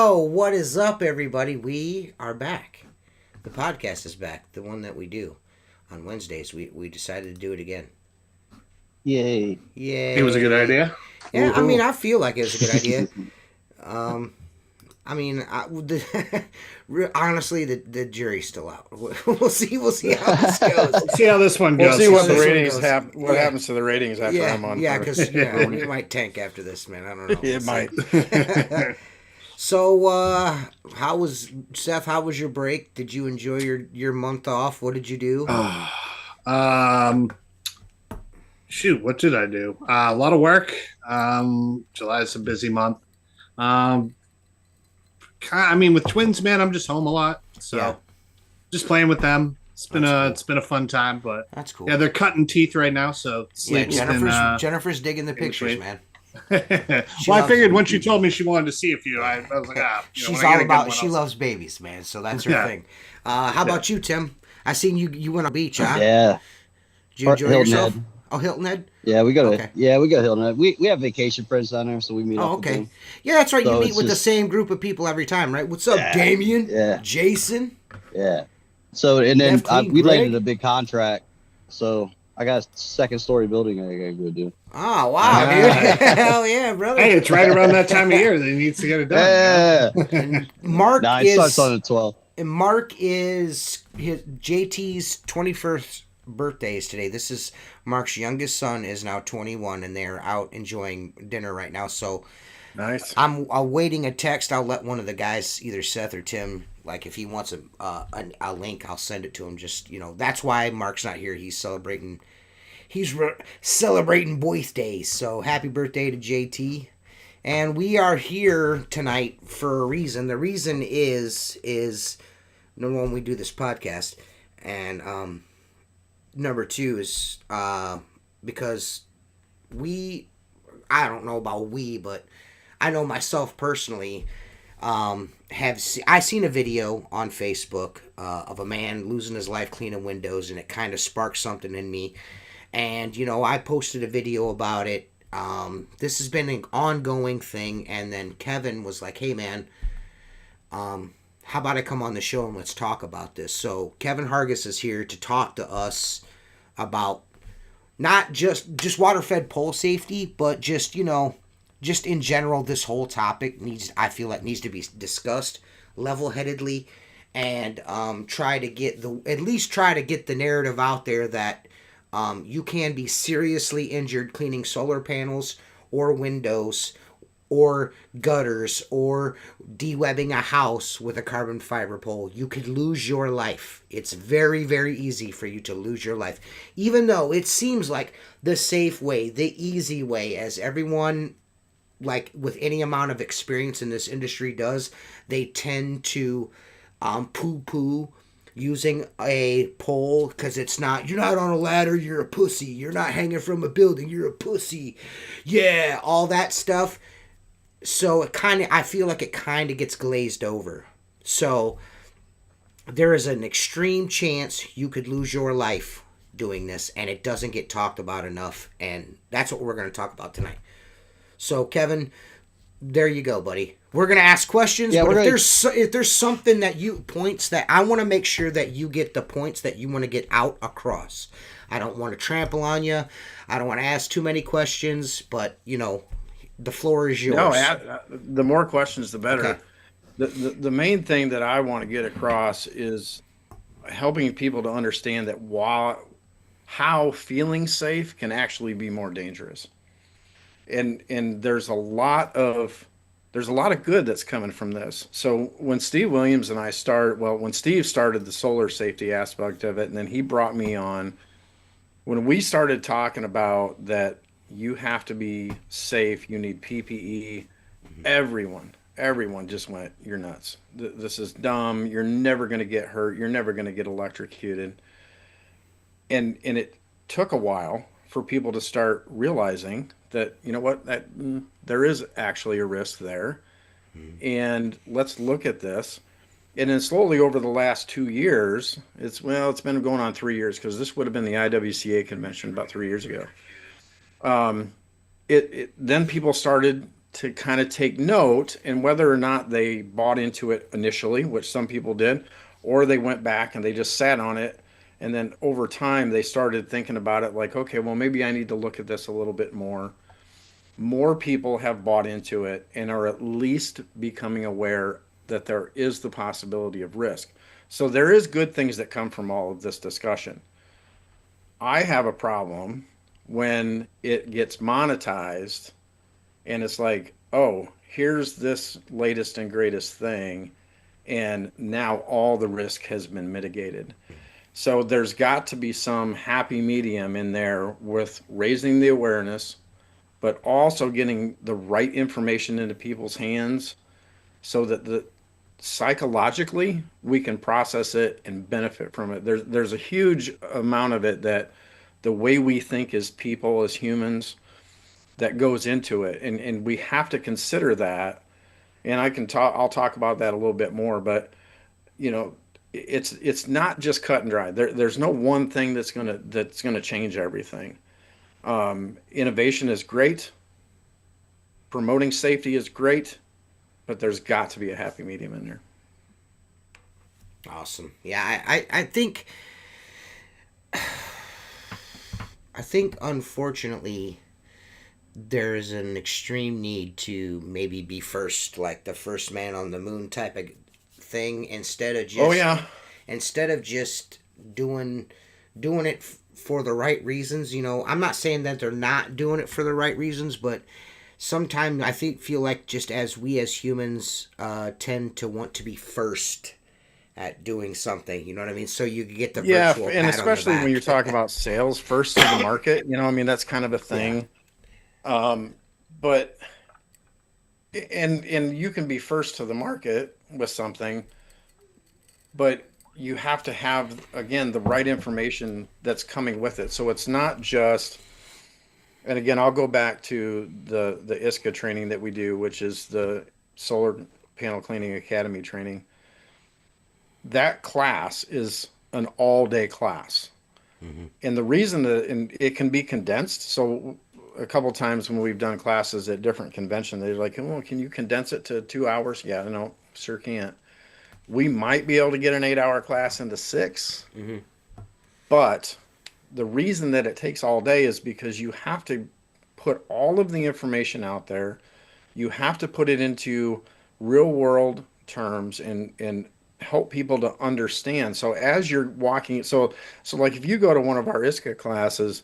Yo, what is up, everybody? We are back. The podcast is back. The one that we do on Wednesdays. We decided to do it again. Yay. Yay. It was a good idea. Yeah, I mean, Woohoo. I feel like it was a good idea. Um, honestly, the jury's still out. We'll see. We'll see how this goes. We'll see how this one We'll goes. see what the this one ratings goes. have. What Yeah. happens to the ratings after I'm on? Yeah, for- because we might tank after this, man. I don't know. it We'll might. see. So, how was Seth? How was your break? Did you enjoy your month off? What did you do? Shoot, what did I do? A lot of work. July is a busy month. With twins, man, I'm just home a lot, so Yeah. just playing with them. It's been That's a fun time, but That's cool. yeah, they're cutting teeth right now, so Yeah, sleep's been. Jennifer's digging the pictures, between. man. Well, I figured once you told me she wanted to see a few, I was like, She's when I all get a good about. one, She I'll- loves babies, man. So that's her Yeah. thing. How about you, Tim? I seen you went on the beach, huh? Yeah. Did you enjoy Hilton yourself? Head. Oh, Hilton Head. Yeah, we got Okay. Hilton Head. We have vacation friends down there, so we meet Oh, up with okay. them. Yeah, that's right. You So meet it's with the just- same group of people every time, right? What's up, Yeah. Damien? Yeah. Jason? Yeah. So and then Jeff Clean, we Greg? landed a big contract. So I got a second story building I gotta go do. Oh, wow, dude. Hell yeah, brother. Hey, it's right around that time of year that he needs to get it done. Yeah. And Mark Nah, it starts on the 12th. And Mark is his JT's 21st birthday is today. This is Mark's youngest son is now 21, and they're out enjoying dinner right now. So Nice. I'm awaiting a text. I'll let one of the guys, either Seth or Tim, like if he wants a link, I'll send it to him. Just that's why Mark's not here. He's celebrating. Celebrating birthdays. So happy birthday to JT. And we are here tonight for a reason. The reason is number one, we do this podcast, and number two is because I don't know about but I know myself personally I seen a video on Facebook of a man losing his life cleaning windows, and it kind of sparked something in me. And I posted a video about it. This has been an ongoing thing, and then Kevin was like, "Hey, man, how about I come on the show and let's talk about this?" So Kevin Hargis is here to talk to us about not just water-fed pole safety, but just in general, this whole topic I feel like needs to be discussed level-headedly, and try to get the narrative out there that you can be seriously injured cleaning solar panels or windows or gutters or de-webbing a house with a carbon fiber pole. You could lose your life. It's very, very easy for you to lose your life. Even though it seems like the safe way, the easy way, as everyone, like with any amount of experience in this industry does, they tend to poo-poo using a pole because you're not on a ladder, you're a pussy. You're not hanging from a building, you're a pussy. Yeah, all that stuff. So I feel like it kind of gets glazed over. So there is an extreme chance you could lose your life doing this, and it doesn't get talked about enough, and that's what we're going to talk about tonight. So Kevin, there you go, buddy. We're going to ask questions, Yeah, but if there's something points that I want to make sure that you get the points that you want to get out across. I don't want to trample on you. I don't want to ask too many questions, but the floor is yours. No, the more questions, the better. Okay. The main thing that I want to get across is helping people to understand that how feeling safe can actually be more dangerous. And there's a lot of good that's coming from this. So when Steve Williams and I when Steve started the solar safety aspect of it, and then he brought me on, when we started talking about that you have to be safe, you need PPE, everyone just went, "You're nuts. This is dumb. You're never going to get hurt. You're never going to get electrocuted." And it took a while for people to start realizing that, that there is actually a risk there. And let's look at this. And then slowly over the last 2 years, it's been going on 3 years, because this would have been the IWCA convention about 3 years ago. Then people started to kind of take note, and whether or not they bought into it initially, which some people did, or they went back and they just sat on it. And then over time, they started thinking about it like, okay, well, maybe I need to look at this a little bit more. More people have bought into it and are at least becoming aware that there is the possibility of risk. So there is good things that come from all of this discussion. I have a problem when it gets monetized and it's like, oh, here's this latest and greatest thing, and now all the risk has been mitigated. So there's got to be some happy medium in there with raising the awareness, but also getting the right information into people's hands so that psychologically we can process it and benefit from it. There's a huge amount of it that the way we think as people, as humans, that goes into it, and we have to consider that. And I'll talk about that a little bit more, but you know, it's not just cut and dry. There's no one thing that's gonna change everything. Innovation is great, promoting safety is great, but there's got to be a happy medium in there. Awesome. Yeah, I think unfortunately there's an extreme need to maybe be first, like the first man on the moon type of thing, instead of just Oh yeah, instead of just doing it for the right reasons. You know, I'm not saying that they're not doing it for the right reasons, but sometimes I feel like just as we as humans tend to want to be first at doing something, you know what I mean? So you get the yeah, virtual and pat on the especially when back. you're talking about sales first to the market, you know, I mean that's kind of a thing. But and you can be first to the market with something, but you have to have again the right information that's coming with it. So it's not just, and again I'll go back to the ISCA training that we do, which is the Solar Panel Cleaning Academy training. That class is an all-day class. And the reason that, and it can be condensed. So a couple times when we've done classes at different conventions, they're like, "Oh, can you condense it to 2 hours?" Yeah, no, sure can't. We might be able to get an 8-hour class into 6, but the reason that it takes all day is because you have to put all of the information out there. You have to put it into real world terms and help people to understand. So as you're walking, so like if you go to one of our ISCA classes,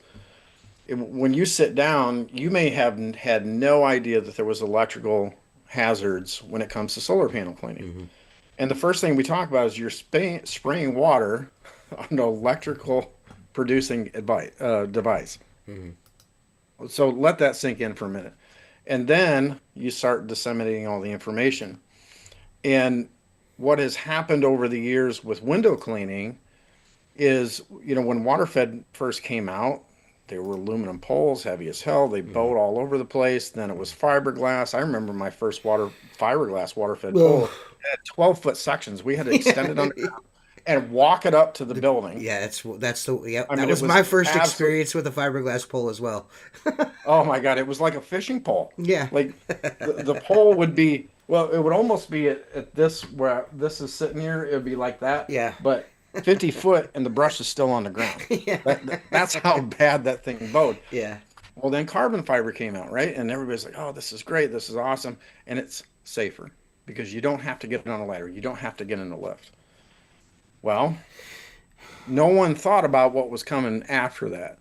when you sit down, you may have had no idea that there was electrical hazards when it comes to solar panel cleaning. And the first thing we talk about is you're spraying water on an electrical producing device. So let that sink in for a minute. And then you start disseminating all the information. And what has happened over the years with window cleaning is, you know, when WaterFed first came out, they were aluminum poles, heavy as hell. They bowed all over the place. Then it was fiberglass. I remember my first fiberglass WaterFed pole. It had 12-foot sections. We had to extend it underground and walk it up to the building. Yeah, that's the yeah. I That mean, was it was my first absolute. experience with a fiberglass pole as well. Oh my God, it was like a fishing pole. Yeah. Like the pole would be, well, it would almost be at this where this is sitting here. It would be like that. Yeah. But 50 foot and the brush is still on the ground. Yeah. That's how bad that thing bowed. Yeah. Well, then carbon fiber came out, right? And everybody's like, oh, this is great. This is awesome. And it's safer because you don't have to get on a ladder. You don't have to get in a lift. Well, no one thought about what was coming after that.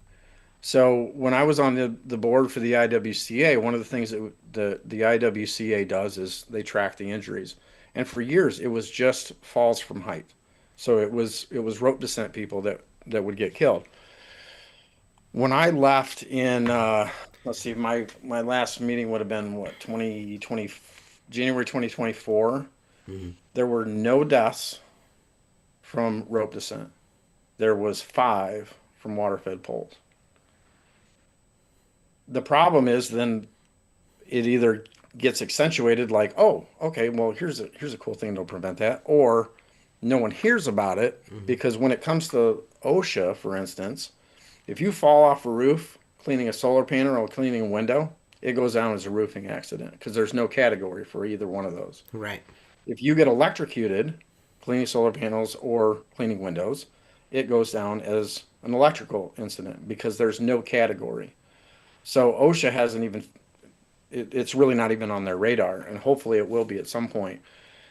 So when I was on the board for the IWCA, one of the things that the IWCA does is they track the injuries. And for years, it was just falls from height. So it was rope descent people that would get killed. When I left in, let's see, my last meeting would have been what, 2020, January 2024. There were no deaths from rope descent. There was 5 from water-fed poles. The problem is then it either gets accentuated like, oh, okay, well, here's a cool thing to prevent that, or no one hears about it because when it comes to OSHA, for instance, if you fall off a roof cleaning a solar panel or cleaning a window, it goes down as a roofing accident because there's no category for either one of those. Right. If you get electrocuted cleaning solar panels or cleaning windows, it goes down as an electrical incident because there's no category. So OSHA hasn't even, it's really not even on their radar, and hopefully it will be at some point.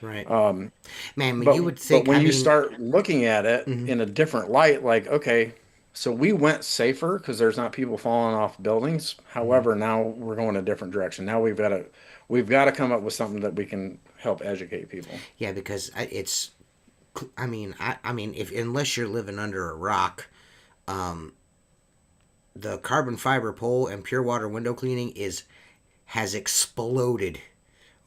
Right. Um, Man, but you would think. when I you mean, start looking at it mhm. in a different light, like, okay, so we went safer because there's not people falling off buildings. However, now we're going a different direction. Now we've got to come up with something that we can help educate people. Yeah, because it's. I mean, if unless you're living under a rock, the carbon fiber pole and pure water window cleaning has exploded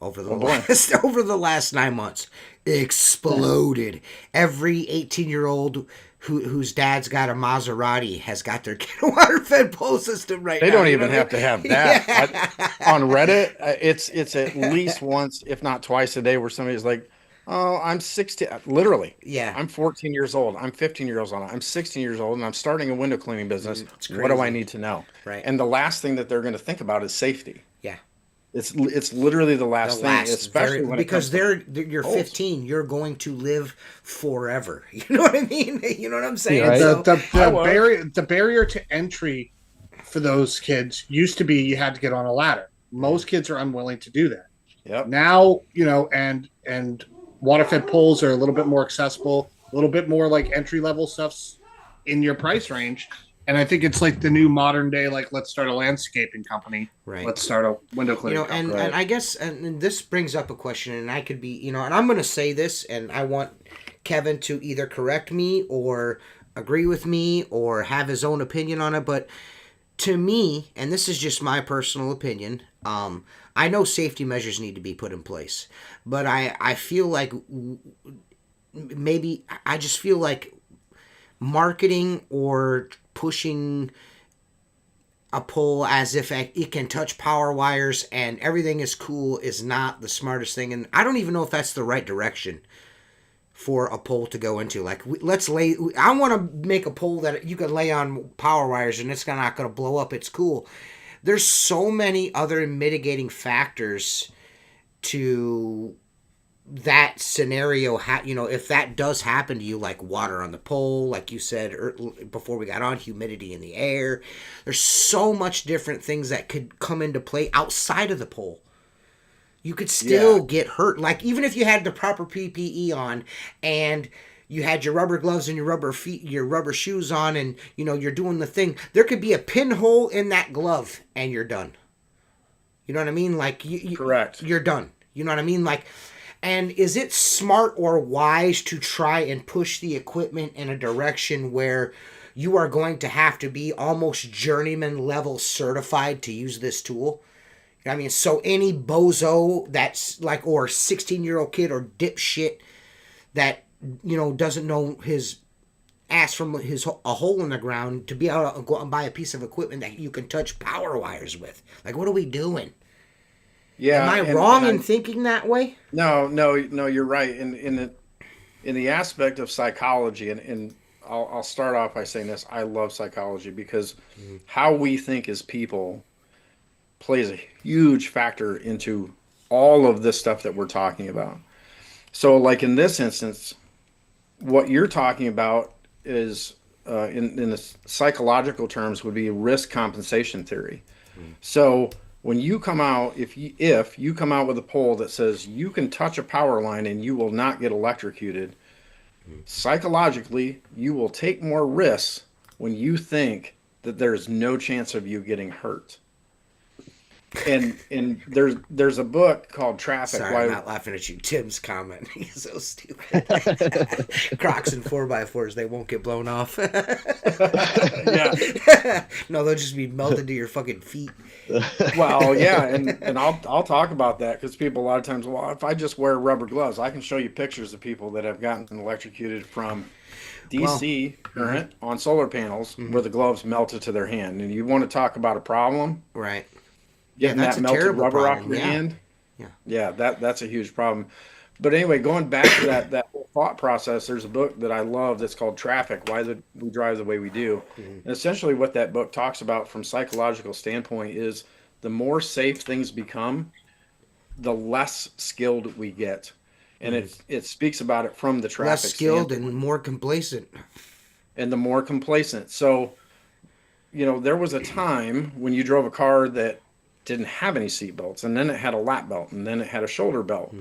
over the Oh boy. last 9 months. Exploded. Every 18-year-old whose dad's got a Maserati has got their water fed pole system right They now. don't you even know have what to I have mean? that. Yeah. On Reddit, it's at least once, if not twice a day, where somebody's like, "Oh, I'm 16." Literally, Yeah. I'm 14 years old. I'm 15 years old. I'm 16 years old, and I'm starting a window cleaning business. It's What do I crazy. need to know? Right. And the last thing that they're going to think about is safety. Yeah. It's literally the The last thing, last especially very when it because comes to you're poles. 15, you're going to live forever. You know what I mean? You know what I'm saying? Right. So I was. The barrier to entry for those kids used to be you had to get on a ladder. Most kids are unwilling to do that. Yep. Now, and water fed poles are a little bit more accessible, a little bit more like entry level stuff's in your price range. And I think it's like the new modern day, like, let's start a landscaping company. Right. Let's start a window you cleaning know, company. and I guess and this brings up a question, and I could be, and I'm going to say this, and I want Kevin to either correct me or agree with me or have his own opinion on it, but to me, and this is just my personal opinion, I know safety measures need to be put in place, but I feel like maybe I just feel like marketing or pushing a pole as if it can touch power wires and everything is cool is not the smartest thing, and I don't even know if that's the right direction for a pole to go into. Like, I want to make a pole that you can lay on power wires and it's not going to blow up. It's cool. There's so many other mitigating factors to that scenario. If that does happen to you, like water on the pole, like you said before we got on, humidity in the air, there's so much different things that could come into play outside of the pole. You could still get hurt. Like, even if you had the proper PPE on and you had your rubber gloves and your rubber shoes on, and you're doing the thing, there could be a pinhole in that glove and you're done. You know what I mean? Like, Correct. You're done. You know what I mean? Like, and is it smart or wise to try and push the equipment in a direction where you are going to have to be almost journeyman level certified to use this tool? I mean, so any bozo that's like, or 16-year-old kid or dipshit that, doesn't know his ass from a hole in the ground to be able to go and buy a piece of equipment that you can touch power wires with. Like, what are we doing? Yeah. Am I wrong in thinking that way? No, you're right. In the aspect of psychology, and I'll start off by saying this: I love psychology because how we think as people plays a huge factor into all of this stuff that we're talking about. So, like in this instance, what you're talking about is, in the psychological terms, would be risk compensation theory. So, when you come out, if you come out with a poll that says you can touch a power line and you will not get electrocuted, psychologically, you will take more risks when you think that there's no chance of you getting hurt. And there's a book called Traffic. Sorry, I'm not laughing at you. Tim's comment. He's so stupid. Crocs and 4x4s, they won't get blown off. Yeah. No, they'll just be melted to your fucking feet. Well, yeah, and I'll talk about that because people a lot of times, well, if I just wear rubber gloves, I can show you pictures of people that have gotten electrocuted from DC current on solar panels where the gloves melted to their hand. And you want to talk about a problem? Right. Getting that's that a melted terrible rubber off problem, your yeah. hand? Yeah. Yeah, that's a huge problem. But anyway, going back to that whole thought process, there's a book that I love that's called Traffic, Why We Drive the Way We Do. And essentially what that book talks about from psychological standpoint is the more safe things become, the less skilled we get. And it speaks about it from the Less traffic skilled standpoint, and more complacent. and the more complacent. So, there was a time when you drove a car that didn't have any seat belts, and then it had a lap belt, and then it had a shoulder belt.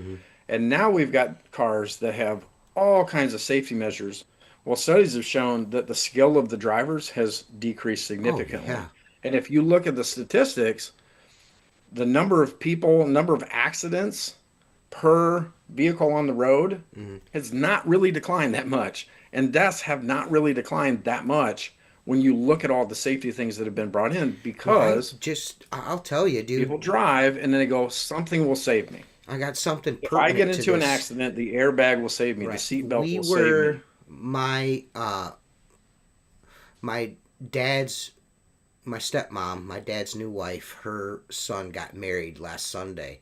And now we've got cars that have all kinds of safety measures. Well, studies have shown that the skill of the drivers has decreased significantly. yeah. And if you look at the statistics, the number of people, number of accidents per vehicle on the road has not really declined that much. And deaths have not really declined that much when you look at all the safety things that have been brought in, because I'll tell you, dude. people drive and then they go, something will save me. I got something If I get pertinent to into an this. accident, the airbag will save me. Right. The seatbelt We will save me. My dad's, my stepmom, my dad's new wife, her son got married last Sunday.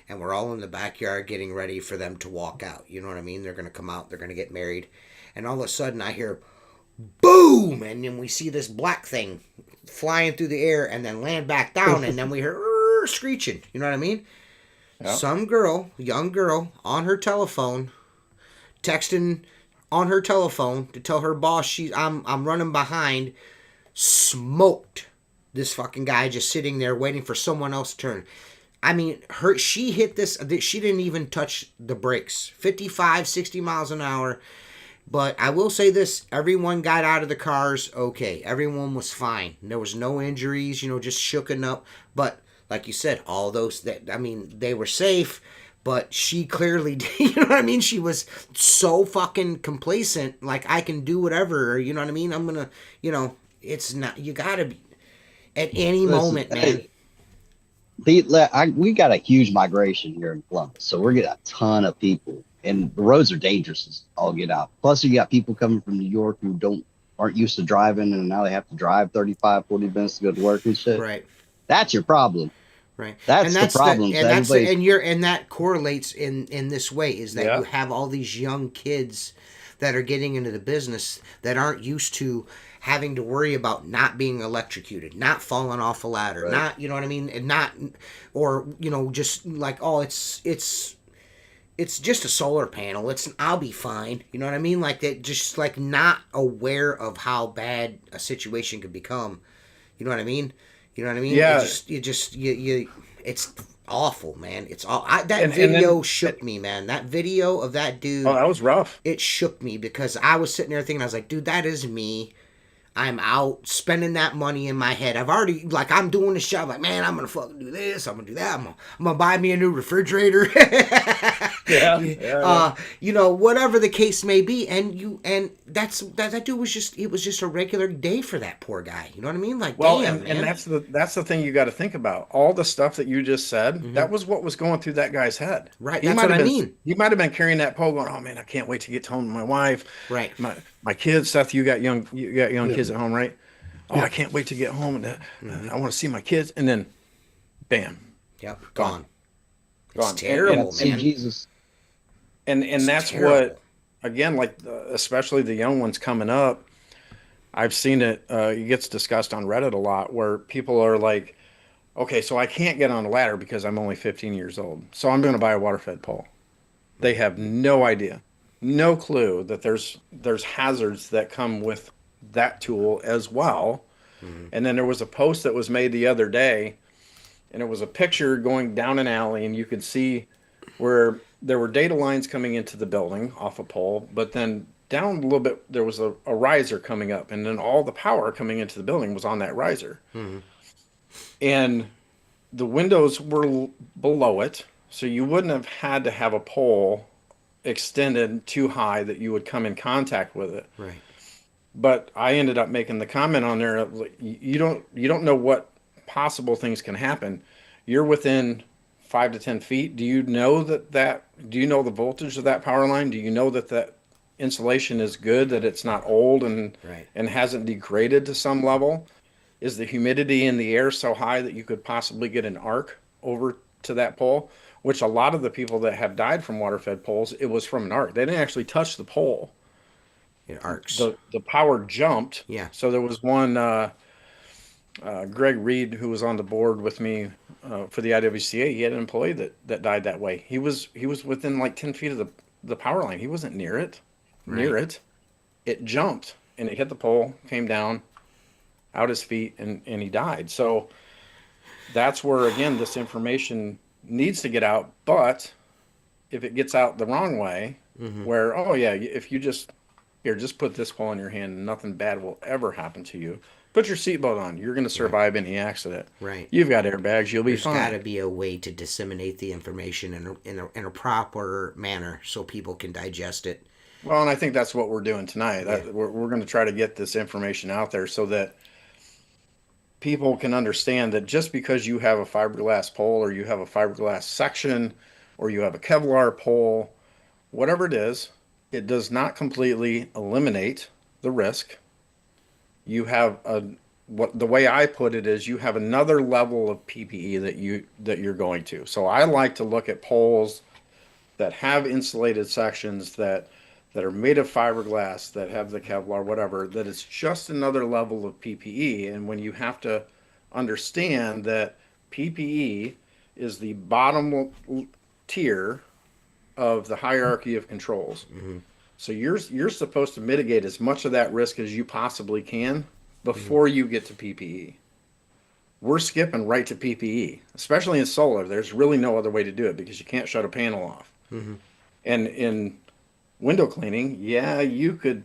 And we're all in the backyard getting ready for them to walk out. You know what I mean? They're going to come out. They're going to get married. And all of a sudden I hear boom, and then we see this black thing flying through the air and then land back down, and then we hear screeching. You know what I mean? Yep. Some girl, young girl, on her telephone, texting on her telephone to tell her boss I'm running behind, smoked this fucking guy just sitting there waiting for someone else to turn. I mean, she hit this, she didn't even touch the brakes. 55, 60 miles an hour. But I will say this, everyone got out of the cars okay. Everyone was fine. There was no injuries, just shooken up. But like you said, all those, they were safe, but she clearly, you know what I mean? She was so fucking complacent, like I can do whatever, you know what I mean? I'm going to, it's not, you got to be, at any moment, man. We got a huge migration here in Columbus, so we're getting a ton of people. And the roads are dangerous as all get out. Plus, you got people coming from New York who aren't used to driving, and now they have to drive 35, 40 minutes to go to work and shit. Right. That's your problem. Right. That's the problem. And that correlates in this way is that you have all these young kids that are getting into the business that aren't used to having to worry about not being electrocuted, not falling off a ladder, right. Not, you know what I mean, and not, or just like, oh, it's just a solar panel. I'll be fine. You know what I mean? Like that, just like not aware of how bad a situation could become. You know what I mean? Yeah. It's awful, man. It's all that video shook me, man. That video of that dude. Oh, that was rough. It shook me because I was sitting there thinking, I was like, dude, that is me. I'm out spending that money in my head. I'm doing this job. Like, man, I'm going to fucking do this. I'm going to do that. I'm going to buy me a new refrigerator. Whatever the case may be. And that dude was just a regular day for that poor guy. You know what I mean? Like, well, damn, and that's the thing you got to think about. All the stuff that you just said, that was what was going through that guy's head. Right. That's what I mean. You might have been carrying that pole going, oh man, I can't wait to get home to my wife. Right. My kids, Seth, you got young kids at home, right? Oh, I can't wait to get home and I want to see my kids. And then, bam. Yep. Gone. It's terrible, man. Jesus. And that's terrible. What, again, like especially the young ones coming up, I've seen it. It gets discussed on Reddit a lot where people are like, okay, so I can't get on a ladder because I'm only 15 years old. So I'm going to buy a water-fed pole. They have no idea. No clue that there's hazards that come with that tool as well. Mm-hmm. And then there was a post that was made the other day, and it was a picture going down an alley, and you could see where there were data lines coming into the building off a pole, but then down a little bit there was a riser coming up, and then all the power coming into the building was on that riser. Mm-hmm. And the windows were below it, so you wouldn't have had to have a pole extended too high that you would come in contact with it. Right. But I ended up making the comment on there, you don't know what possible things can happen. You're within 5 to 10 feet. Do you know do you know the voltage of that power line? Do you know that insulation is good, that it's not old and hasn't degraded to some level? Is the humidity in the air so high that you could possibly get an arc over to that pole? Which a lot of the people that have died from water-fed poles, it was from an arc. They didn't actually touch the pole. It arcs. The power jumped. Yeah. So there was one, Greg Reed, who was on the board with me for the IWCA, he had an employee that died that way. He was within like 10 feet of the power line. He wasn't near it. Right. Near it, it jumped and it hit the pole, came down out his feet, and he died. So that's where again this information needs to get out. But if it gets out the wrong way, where oh yeah, if you just here just put this pole in your hand, and nothing bad will ever happen to you. Put your seatbelt on. You're going to survive any accident. Right. You've got airbags. You'll be There's got to fine. be a way to disseminate the information in a proper manner so people can digest it. Well, and I think that's what we're doing tonight. Yeah. We're going to try to get this information out there so that people can understand that just because you have a fiberglass pole or you have a fiberglass section or you have a Kevlar pole, whatever it does not completely eliminate the risk. You have what the way I put it is you have another level of PPE that you're going to. So I like to look at poles that have insulated sections that are made of fiberglass, that have the Kevlar, whatever, that it's just another level of PPE. And when you have to understand that PPE is the bottom tier of the hierarchy of controls. So you're supposed to mitigate as much of that risk as you possibly can before you get to PPE. We're skipping right to PPE, especially in solar. There's really no other way to do it because you can't shut a panel off. And in window cleaning, yeah, you could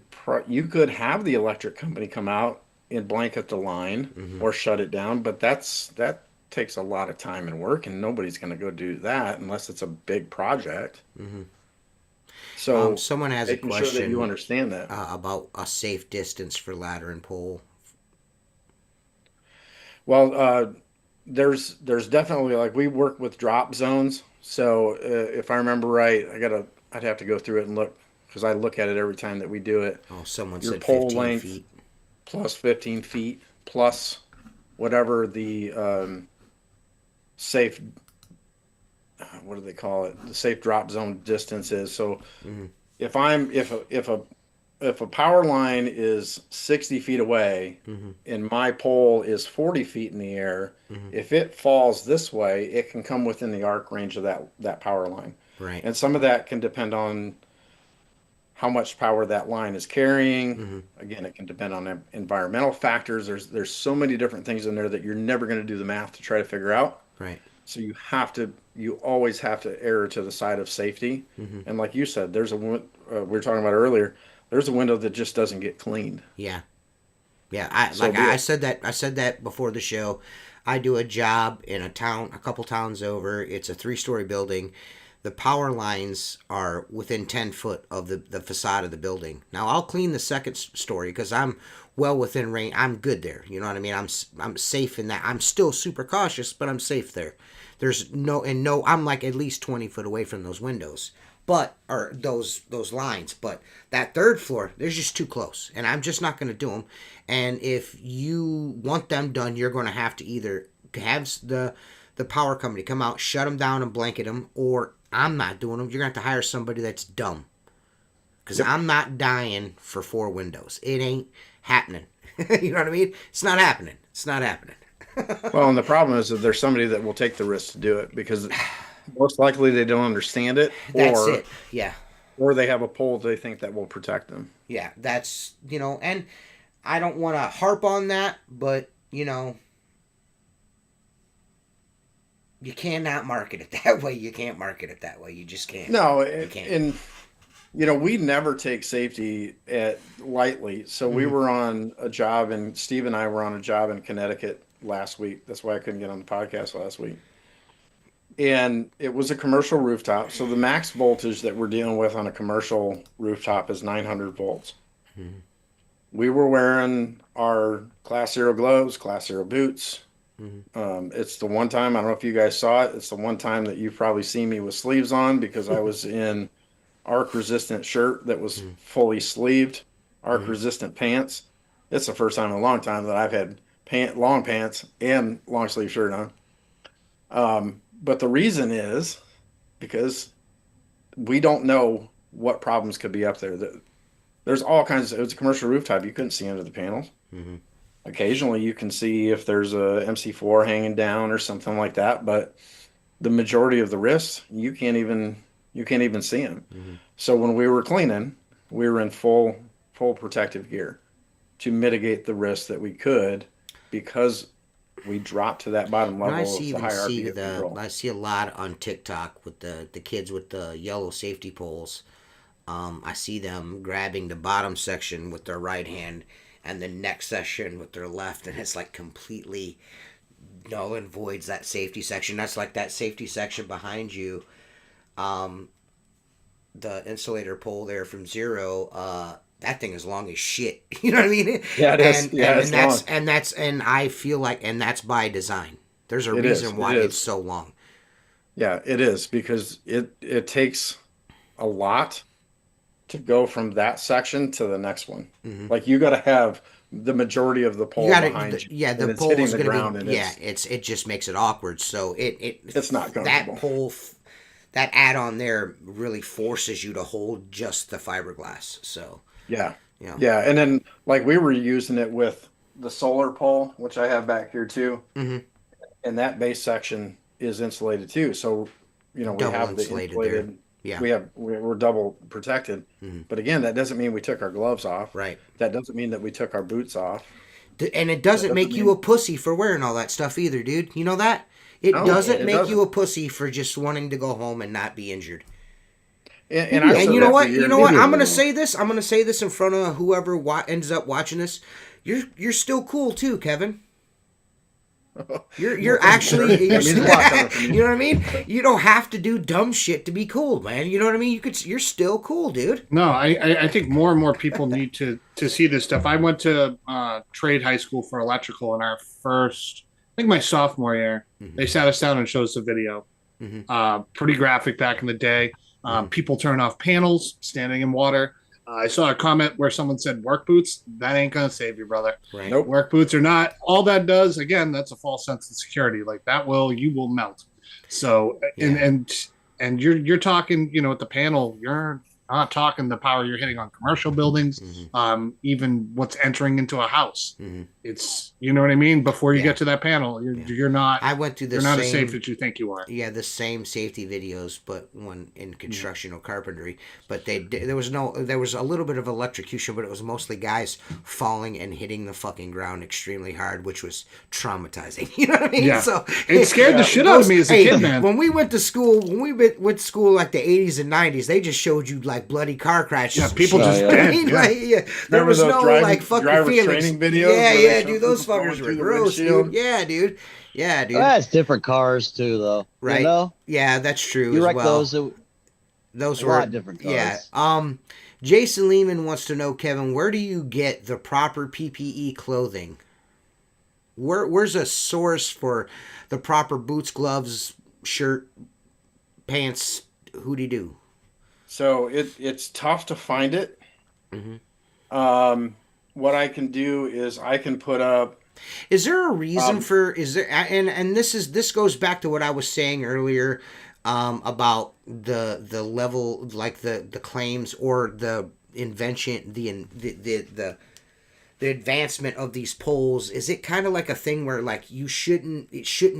have the electric company come out and blanket the line or shut it down, but that takes a lot of time and work, and nobody's going to go do that unless it's a big project. So Someone has a making sure that question you understand that. about a safe distance for ladder and pole. Well, there's definitely like we work with drop zones. So if I remember right, I'd have to go through it and look because I look at it every time that we do it. Oh, someone Your said pole 15 length feet. plus 15 feet plus whatever the safe what do they call it? The safe drop zone distance is. So if a power line is 60 feet away and my pole is 40 feet in the air, if it falls this way, it can come within the arc range of that power line. Right. And some of that can depend on how much power that line is carrying. Again, it can depend on environmental factors. There's so many different things in there that you're never going to do the math to try to figure out. Right. So you always have to err to the side of safety. And like you said, we were talking about earlier, there's a window that just doesn't get cleaned. Yeah. Yeah. I said that before the show. I do a job in a couple towns over. It's a 3-story building. The power lines are within 10 foot of the facade of the building. Now I'll clean the second story because I'm well within range. I'm good there. You know what I mean? I'm safe in that. I'm still super cautious, but I'm safe there. There's I'm like at least 20 foot away from those windows, or those lines. But that third floor, they're just too close, and I'm just not going to do them. And if you want them done, you're going to have to either have the power company come out, shut them down, and blanket them, or I'm not doing them. You're going to have to hire somebody that's dumb. Because I'm not dying for 4 windows. It ain't happening. You know what I mean? It's not happening. It's not happening. Well, and the problem is that there's somebody that will take the risk to do it because most likely they don't understand it, That's it. Yeah. or they have a pole they think that will protect them. Yeah. That's, and I don't want to harp on that, but, you cannot market it that way. You can't market it that way. You just can't. No, You can't. and we never take safety lightly. So we were on a job, and Steve and I were on a job in Connecticut last week. That's why I couldn't get on the podcast last week. And it was a commercial rooftop. So the max voltage that we're dealing with on a commercial rooftop is 900 volts. We were wearing our Class 0 gloves, Class 0 boots. It's the one time, I don't know if you guys saw it, it's the one time that you've probably seen me with sleeves on because I was in arc resistant shirt that was fully sleeved, arc resistant pants. It's the first time in a long time that I've had long pants and long sleeve shirt on. But the reason is because we don't know what problems could be up there. There's all kinds it was a commercial rooftop. You couldn't see under the panels. Occasionally you can see if there's a MC4 hanging down or something like that, but the majority of the wrists you can't even see them. Mm-hmm. So when we were cleaning, we were in full protective gear to mitigate the risk that we could, because we dropped to that bottom And I level see of the even hierarchy see of the control. I see a lot on TikTok with the kids with the yellow safety poles. I see them grabbing the bottom section with their right hand and the neck section with their left, and it's like completely null and voids that safety section. That's like that safety section behind you. Um, the insulator pole there from Zero. That thing is long as shit. You know what I mean? Yeah, it is. And Yeah, it's long. and I feel like that's by design. There's a It is. reason It why it's is. so long. Yeah, it is, because it takes a lot to go from that section to the next one. Mm-hmm. Like you got to have the majority of the You pole got to, behind you, yeah. The and it's pole hitting is the going to be, ground, and yeah. It just makes it awkward. So it's not that comfortable. pole, that add on there really forces you to hold just the fiberglass. So Yeah, you know. yeah. And then like we were using it with the solar pole, which I have back here too, Mm-hmm. and that base section is insulated too. So we Double have the insulated there. insulated. Yeah. We're double protected. Mm-hmm. But again, that doesn't mean we took our gloves off. Right. That doesn't mean that we took our boots off. And it That doesn't doesn't make you a mean pussy for wearing all that stuff either, dude. You know that? It no, doesn't Yeah. it make you doesn't. a pussy for just wanting to go home and not be injured. And Maybe I've a And said you know that little. for what? You years know and what? Maybe a I'm gonna years. little. say this. I'm gonna say this in front of whoever ends up watching this. You're still cool too, Kevin. Well, You're thanks, sir. actually That means a lot coming from you you. know what I mean. You don't have to do dumb shit to be cool, man. You know what I mean. You're still cool, dude. No, I think more and more people need to see this stuff. I went to trade high school for electrical in our first, I think my sophomore year. Mm-hmm. They sat us down and showed us a video. Mm-hmm. Pretty graphic back in the day. Mm-hmm. People turn off panels, standing in water. I saw a comment where someone said work boots. That ain't gonna save you, brother. Right. Nope. Work boots are not. All that does, again, that's a false sense of security. Like that you will melt. So Yeah. and you're talking, at the panel, you're not talking the power you're hitting on commercial buildings, Mm-hmm. even what's entering into a house. Mm-hmm. It's, you know what I mean. Before you Yeah. get to that panel, Yeah. you're not I went through the you're not as same. safe as you think you are. Yeah, the same safety videos, but one in construction or carpentry. But there was a little bit of electrocution, but it was mostly guys falling and hitting the fucking ground extremely hard, which was traumatizing. You know what I mean? Yeah. So It scared the Yeah. shit out of me as a hey, kid, man. when we went to school, went to school like the 80s and 90s, they just showed you like bloody car crashes. Yeah, and people shit. just You know what I dead, mean? yeah. Like, yeah. There Remember was those no like fucking driver's feelings. training videos Yeah, where they yeah, showed dude. Those people going fuckers were through the gross, windshield? dude. Yeah, dude. Yeah, dude. Well, that's different cars too, though. Right. You know, Yeah, that's true you as wreck well. those. Those A were lot different yeah. cars. Jason Lehman wants to know, Kevin, where do you get the proper PPE clothing? Where's a source for the proper boots, gloves, shirt, pants, hootie doo? So it's tough to find it. Mm-hmm. What I can do is I can put up. Is there a reason for is there and this goes back to what I was saying earlier about the level, like the claims or the invention, the advancement of these poles. Is it kind of like a thing where like it shouldn't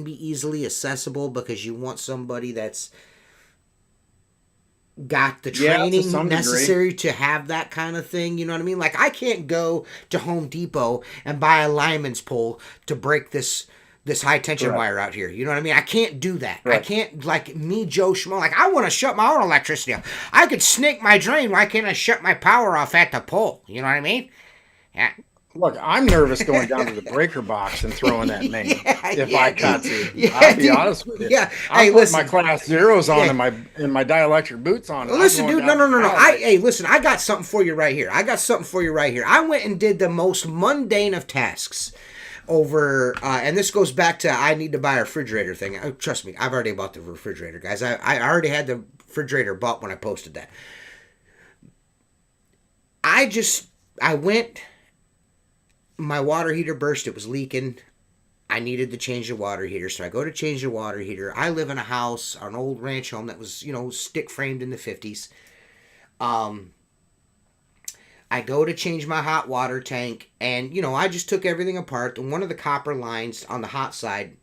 be easily accessible because you want somebody that's got the Yeah, to training some degree. necessary to have that kind of thing? You know what I mean? Like I can't go to Home Depot and buy a lineman's pole to break this high tension Correct. wire out here. You know what I mean? I can't do that. I Right. can't, like me, Joe Schmo. Like I want to shut my own electricity off. I could snake my drain. Why can't I shut my power off at the pole? You know what I mean? Yeah. Look, I'm nervous going down to the breaker box and throwing that main if yeah, I dude. got to. Yeah, I'll be dude. honest with you. Yeah. I Hey, put listen. my class zeros on Yeah. and my dielectric boots on. and I'm Listen, going dude. down No. the aisle like- Hey, listen. I got something for you right here. I went and did the most mundane of tasks over, and this goes back to I need to buy a refrigerator thing. Trust me, I've already bought the refrigerator, guys. I already had the refrigerator bought when I posted that. I went. My water heater burst. It was leaking. I needed to change the water heater, so I go to change the water heater. I live in a house, an old ranch home that was, stick framed in the 50s. I go to change my hot water tank, and, I just took everything apart, and one of the copper lines on the hot side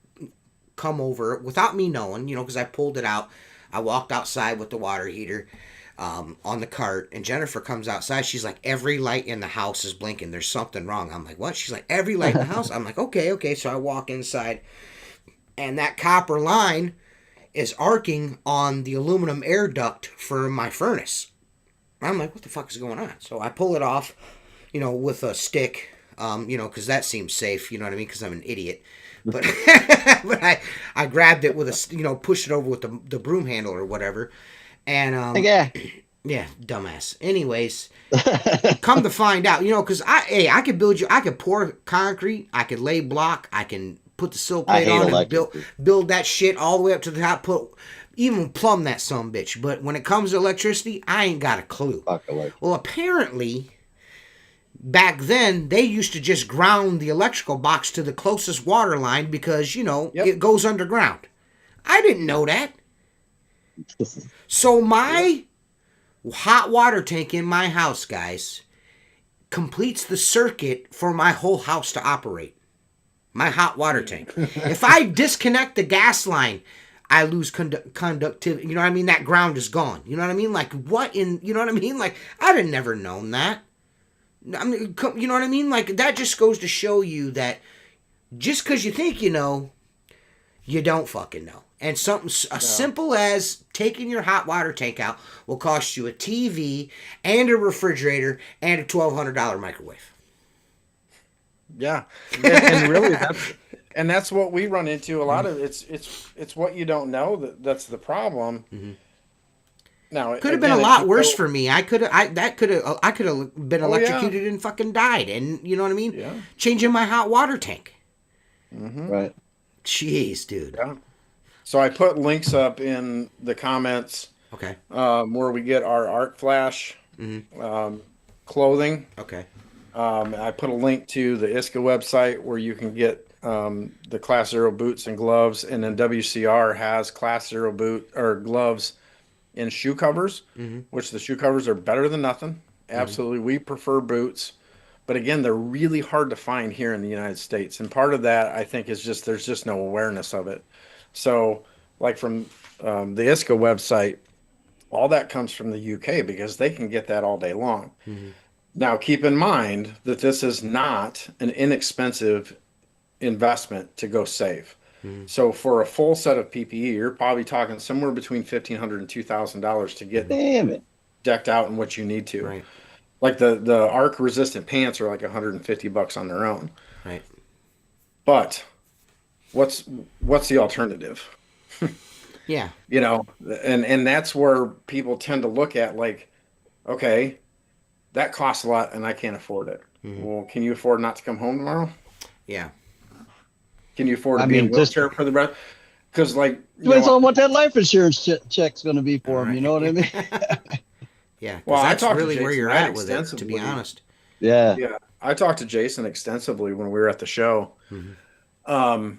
come over without me knowing, because I pulled it out. I walked outside with the water heater on the cart, and Jennifer comes outside. She's like, every light in the house is blinking. There's something wrong. I'm like, what? She's like, every light in the house. I'm like, okay. So I walk inside, and that copper line is arcing on the aluminum air duct for my furnace. I'm like, what the fuck is going on? So I pull it off, with a stick, because that seems safe, you know what I mean? Because I'm an idiot. But but I grabbed it with a, pushed it over with the broom handle or whatever. And, Yeah. yeah, dumbass. Anyways, come to find out, because I could pour concrete, I could lay block, I can put the sill plate on and build that shit all the way up to the top, even plumb that sumbitch. But when it comes to electricity, I ain't got a clue. Well, apparently, back then, they used to just ground the electrical box to the closest water line because, it goes underground. I didn't know that. So my hot water tank in my house, guys, completes the circuit for my whole house to operate. My hot water tank. If I disconnect the gas line, I lose conductivity. You know what I mean? That ground is gone. You know what I mean? Like, you know what I mean? Like, I'd have never known that. I mean, you know what I mean? Like, that just goes to show you that just because you think you know, you don't fucking know. And something as simple as taking your hot water tank out will cost you a TV and a refrigerator and a $1,200 microwave. Yeah, and really, that's what we run into a lot of. It's what you don't know that's the problem. Mm-hmm. Now it could have been a lot worse for me. I could have been electrocuted and fucking died. And you know what I mean? Yeah. Changing my hot water tank. Mm-hmm. Right. Jeez, dude. Yeah. So I put links up in the comments. Okay. Where we get our Arc Flash clothing. Okay. I put a link to the ISCA website where you can get the Class 0 boots and gloves, and then WCR has Class 0 boot or gloves in shoe covers, which the shoe covers are better than nothing. Absolutely. We prefer boots, but again, they're really hard to find here in the United States. And part of that, I think, is just there's just no awareness of it. So like from the ISCA website, all that comes from the UK because they can get that all day long. Mm-hmm. Now, keep in mind that this is not an inexpensive investment to go save. Mm-hmm. So for a full set of PPE, you're probably talking somewhere between $1,500 and $2,000 to get decked out in what you need to. Right. Like the arc resistant pants are like $150 on their own. Right. But what's the alternative? Yeah. You know, and that's where people tend to look at like, okay, that costs a lot and I can't afford it. Mm-hmm. Well, can you afford not to come home tomorrow? Yeah. Can you afford to be in a wheelchair for the rest? Because like, depends on what that life insurance check's going to be for them. You know what I mean? Yeah. Well, that's really where you're at with it, to be honest. Yeah. Yeah. I talked to Jason extensively when we were at the show. Mm-hmm.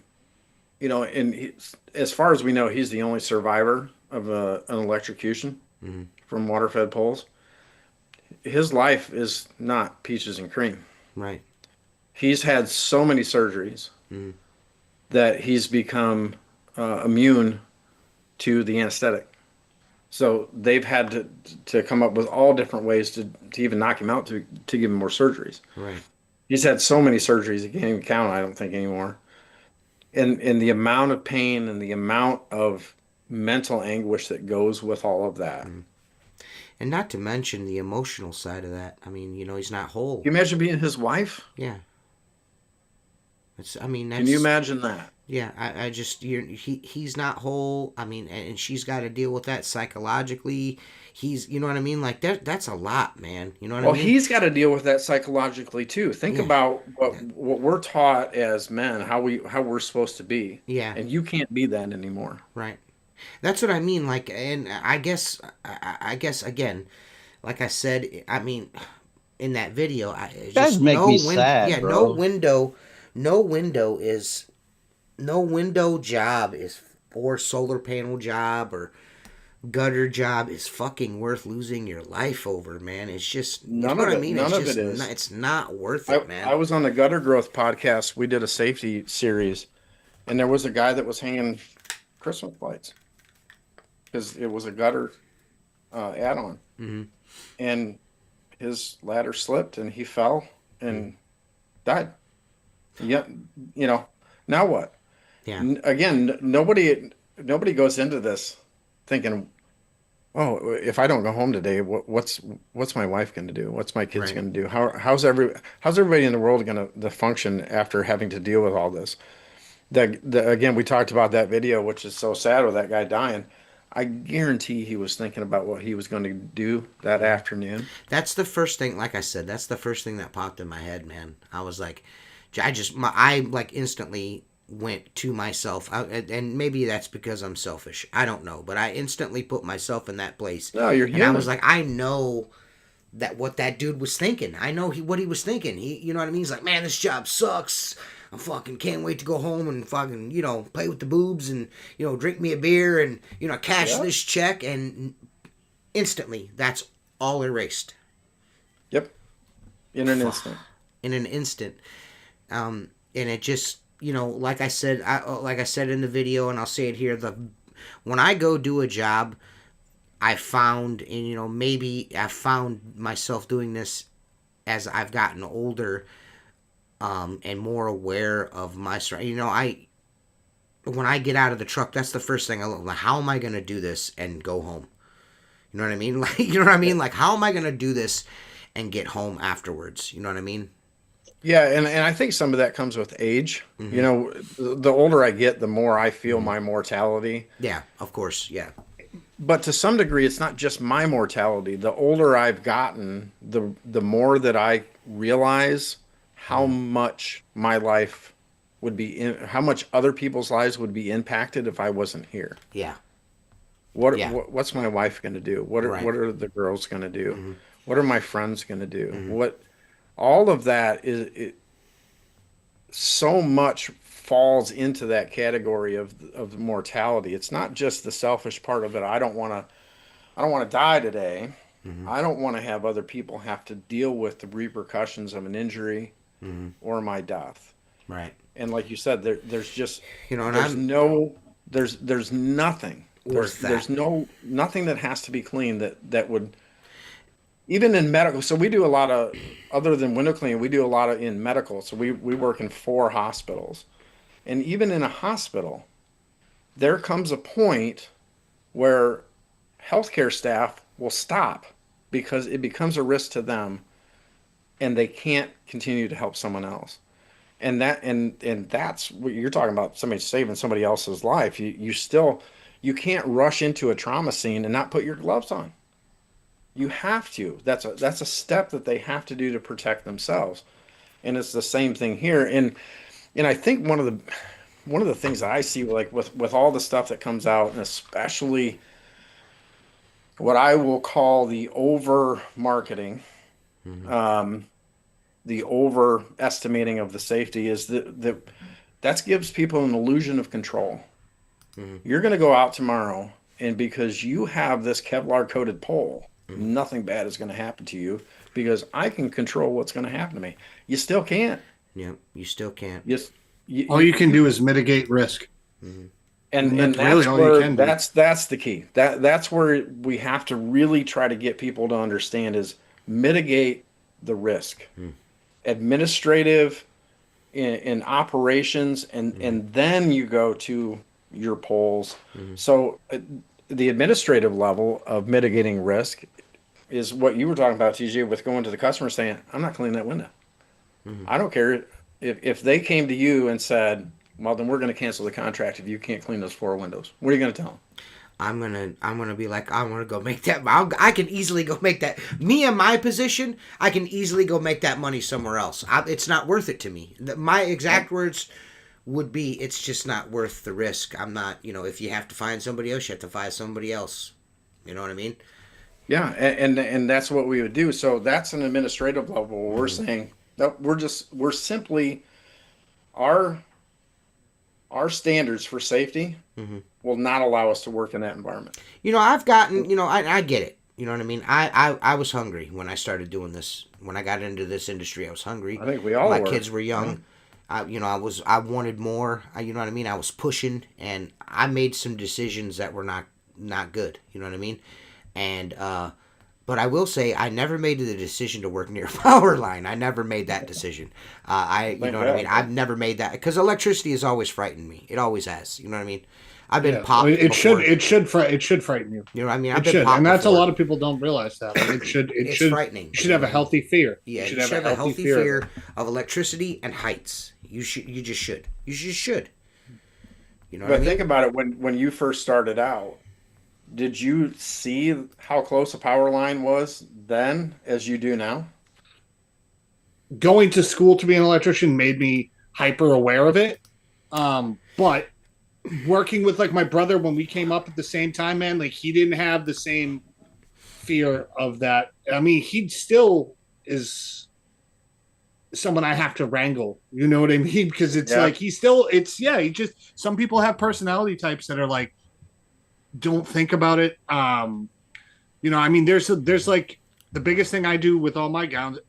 You know, and as far as we know, he's the only survivor of an electrocution from water-fed poles. His life is not peaches and cream. Right. He's had so many surgeries that he's become immune to the anesthetic. So they've had to come up with all different ways to even knock him out to give him more surgeries. Right. He's had so many surgeries, he can't even count, I don't think, anymore. And the amount of pain and the amount of mental anguish that goes with all of that. And not to mention the emotional side of that. I mean, you know, he's not whole. Can you imagine being his wife? Yeah. Can you imagine that? Yeah, I just, he's not whole. I mean, and she's got to deal with that psychologically. You know what I mean? Like, that's a lot, man. You know what I mean? Well, he's got to deal with that psychologically, too. Think about what we're taught as men, how we're supposed to be. Yeah. And you can't be that anymore. Right. That's what I mean. Like, and I guess, again, like I said, I mean, in that video, just make me sad, yeah, bro. no window job is or solar panel job or gutter job is fucking worth losing your life over, man. It's just, you know what I mean? None It's of it just, is. it's not worth I, it, man. I was on the Gutter Growth podcast. We did a safety series, and there was a guy that was hanging Christmas lights because it was a gutter add-on, Hmm. and his ladder slipped and he fell and died. Yeah, you know. Now what? Yeah. Again, nobody goes into this thinking, "Oh, if I don't go home today, what's my wife going to do? What's my kids Right. going to do? How's everybody in the world going to function after having to deal with all this?" Again, we talked about that video, which is so sad with that guy dying. I guarantee he was thinking about what he was going to do that afternoon. That's the first thing, like I said, that's the first thing that popped in my head, man. I was like, I like instantly went to myself, and maybe that's because I'm selfish. I don't know, but I instantly put myself in that place. No, you're And I was human. like, I know that what that dude was thinking. I know what he was thinking. You know what I mean? He's like, man, this job sucks. I fucking can't wait to go home and fucking, play with the boobs and, drink me a beer and, cash Yeah. this check. And instantly, that's all erased Yep. In an instant. in an instant. And it just, like I said in the video, and I'll say it here, when I go do a job, I found, and maybe I found myself doing this as I've gotten older, and more aware of my when I get out of the truck, that's the first thing I look like. How am I going to do this and go home? You know what I mean? Like, you know what I mean? Like, how am I going to do this and get home afterwards? You know what I mean? Yeah, and I think some of that comes with age. Mm-hmm. You know, the older I get, the more I feel my mortality. Yeah, of course. Yeah. But to some degree, it's not just my mortality. The older I've gotten, the more that I realize how much my life would be how much other people's lives would be impacted if I wasn't here. Yeah. Yeah. What's my wife going to do? What Right. are the girls going to do? What are my friends going to do? What all of that is so much falls into that category of mortality. It's not just the selfish part of it. I don't want to die today. I don't want to have other people have to deal with the repercussions of an injury or my death. Right. And like you said, there's just And there's I'm no there's nothing. worth that. There's nothing that has to be clean that would even in medical. So we do a lot of other than window cleaning, we do a lot of in medical. So we work in 4 hospitals. And even in a hospital, there comes a point where healthcare staff will stop because it becomes a risk to them and they can't continue to help someone else. And that's what you're talking about, somebody saving somebody else's life. You can't rush into a trauma scene and not put your gloves on. You have to. That's a step that they have to do to protect themselves. And it's the same thing here. And I think one of the things that I see like with all the stuff that comes out, and especially what I will call the over marketing, the overestimating of the safety is that gives people an illusion of control. You're going to go out tomorrow, and because you have this Kevlar coated pole, nothing bad is going to happen to you because I can control what's going to happen to me. You still can't. Yeah, you still can't. Yes. All you can do is mitigate risk. And That's that's really all you where can do. that's the key. That's where we have to really try to get people to understand is mitigate the risk. Administrative in operations and then you go to your polls. So the administrative level of mitigating risk is what you were talking about, TJ, with going to the customer saying, I'm not cleaning that window. I don't care if they came to you and said, well, then we're going to cancel the contract if you can't clean those 4 windows. What are you going to tell them? I'm gonna be like, I want to go make that. I can easily go make that. Me in my position, I can easily go make that money somewhere else. It's not worth it to me. My exact words would be, it's just not worth the risk. I'm not, if you have to find somebody else, you have to find somebody else. You know what I mean? Yeah, and that's what we would do. So that's an administrative level where we're saying that we're simply our our standards for safety will not allow us to work in that environment. I've gotten, I get it. You know what I mean? I was hungry when I started doing this. When I got into this industry, I was hungry. I think we all My were. kids were young. Yeah. I wanted more. You know what I mean? I was pushing, and I made some decisions that were not good. You know what I mean? And but I will say I never made the decision to work near a power line. I never made that decision. You know what I mean? I've never made that because electricity has always frightened me. It always has. You know what I mean? I've been popped. It before. should frighten you. You know what I mean? It should, and that's a lot of people don't realize that. Like, it's frightening. You should have a healthy fear. Yeah, you should have a healthy fear of electricity and heights. You just should. You just should. You know. But think about it. When you first started out, did you see how close a power line was then as you do now? Going to school to be an electrician made me hyper aware of it. But working with like my brother when we came up at the same time, man, like he didn't have the same fear of that. I mean, he still is someone I have to wrangle. You know what I mean? Because it's like he just some people have personality types that are like don't think about it. I mean, there's like the biggest thing I do with all my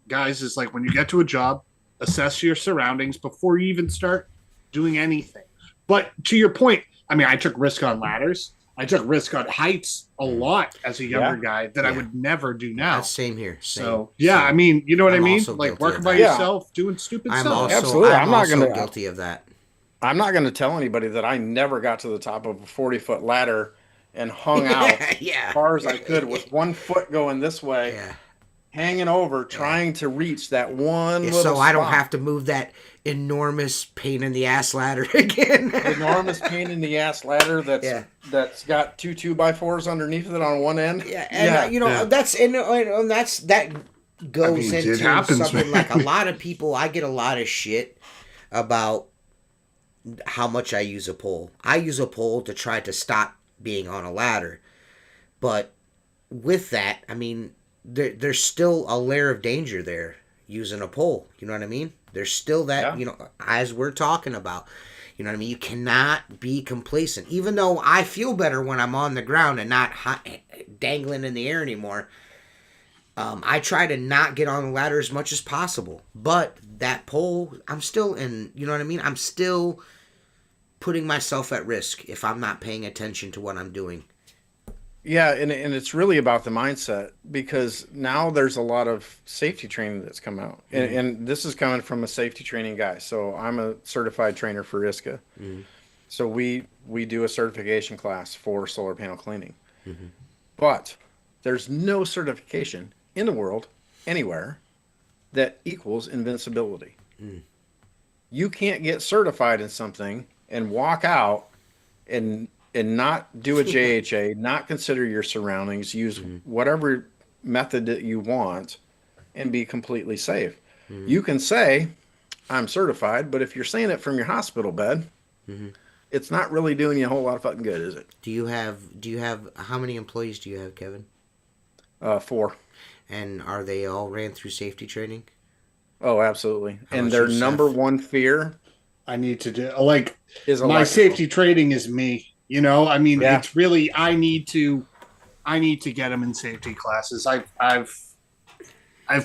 guys is like when you get to a job, assess your surroundings before you even start doing anything. But to your point, I mean, I took risk on ladders. I took risk on heights a lot as a younger guy that I would never do now. That's same here. Same. I mean, you know what I mean? Like working by yourself, doing stupid stuff. Absolutely. I'm not going to guilty of that. I'm not going to tell anybody that I never got to the top of a 40-foot ladder and hung out as far as I could with 1 foot going this way, hanging over, trying to reach that one little so I don't spot. have to move that enormous pain in the ass ladder again. Enormous pain in the ass ladder that's got 2 2x4s underneath it on one end. That goes into something man. like a lot of people. I get a lot of shit about how much I use a pole. I use a pole to try to stop being on a ladder, but with that, I mean, there's still a layer of danger there using a pole. You know what I mean? There's still that, as we're talking about, you know what I mean? You cannot be complacent. Even though I feel better when I'm on the ground and not dangling in the air anymore, I try to not get on the ladder as much as possible. But that pole, I'm still in, you know what I mean? I'm still putting myself at risk if I'm not paying attention to what I'm doing. Yeah, and it's really about the mindset because now there's a lot of safety training that's come out. And this is coming from a safety training guy. So I'm a certified trainer for ISCA. So we do a certification class for solar panel cleaning. But there's no certification in the world, anywhere, that equals invincibility. You can't get certified in something and walk out and not do a JHA, not consider your surroundings, use whatever method that you want, and be completely safe. You can say, I'm certified, but if you're saying it from your hospital bed, it's not really doing you a whole lot of fucking good, is it? Do you have, how many employees do you have, Kevin? 4. And are they all ran through safety training? Oh, absolutely. And their number one fear I need to do, like, is my safety training is me. You know, I mean, it's really I need to get them in safety classes. I've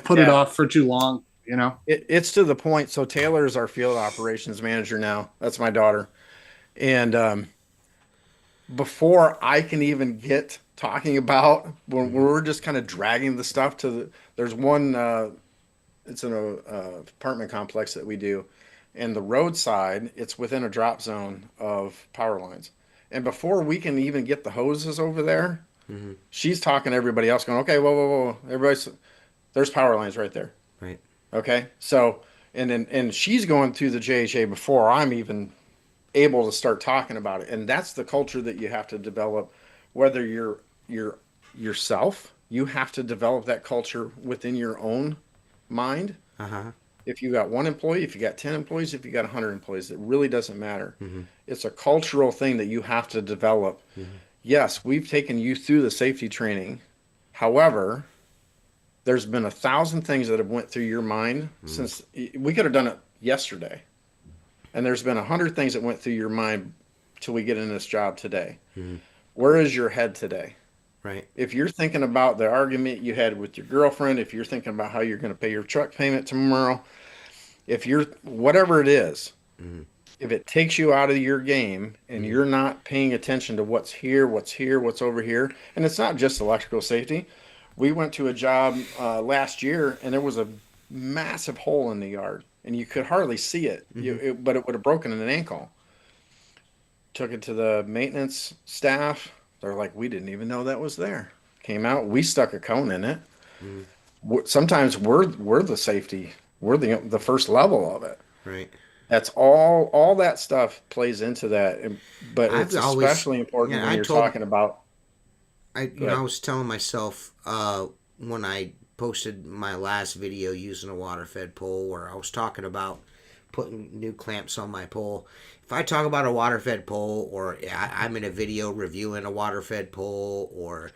put it off for too long. You know, it's to the point. So Taylor is our field operations manager now. That's my daughter, and before I can even get talking about when we're just kind of dragging the stuff to there's one. It's an apartment complex that we do, and the roadside. It's within a drop zone of power lines. And before we can even get the hoses over there, she's talking to everybody else going, okay, whoa. There's power lines right there. Right. Okay. So, and she's going through the JHA before I'm even able to start talking about it. And that's the culture that you have to develop, whether you're yourself, you have to develop that culture within your own mind. If you got 1 employee, if you got 10 employees, if you got 100 employees, it really doesn't matter. It's a cultural thing that you have to develop. Yes, we've taken you through the safety training. However, there's been 1,000 things that have went through your mind since we could have done it yesterday. and there's been 100 things that went through your mind till we get in this job today. Where is your head today? Right. If you're thinking about the argument you had with your girlfriend, if you're thinking about how you're going to pay your truck payment tomorrow, if you're whatever it is, if it takes you out of your game and you're not paying attention to what's here, what's over here, and it's not just electrical safety. We went to a job last year and there was a massive hole in the yard and you could hardly see it, but it would have broken an ankle. Took it to the maintenance staff. They're like, we didn't even know that was there. Came out, we stuck a cone in it. Sometimes we're the safety, we're the first level of it. Right. That's all that stuff plays into that, but it's especially important when you're talking about. I was telling myself when I posted my last video using a water-fed pole, where I was talking about putting new clamps on my pole. If I talk about a water-fed pole, or I'm in a video reviewing a water-fed pole, or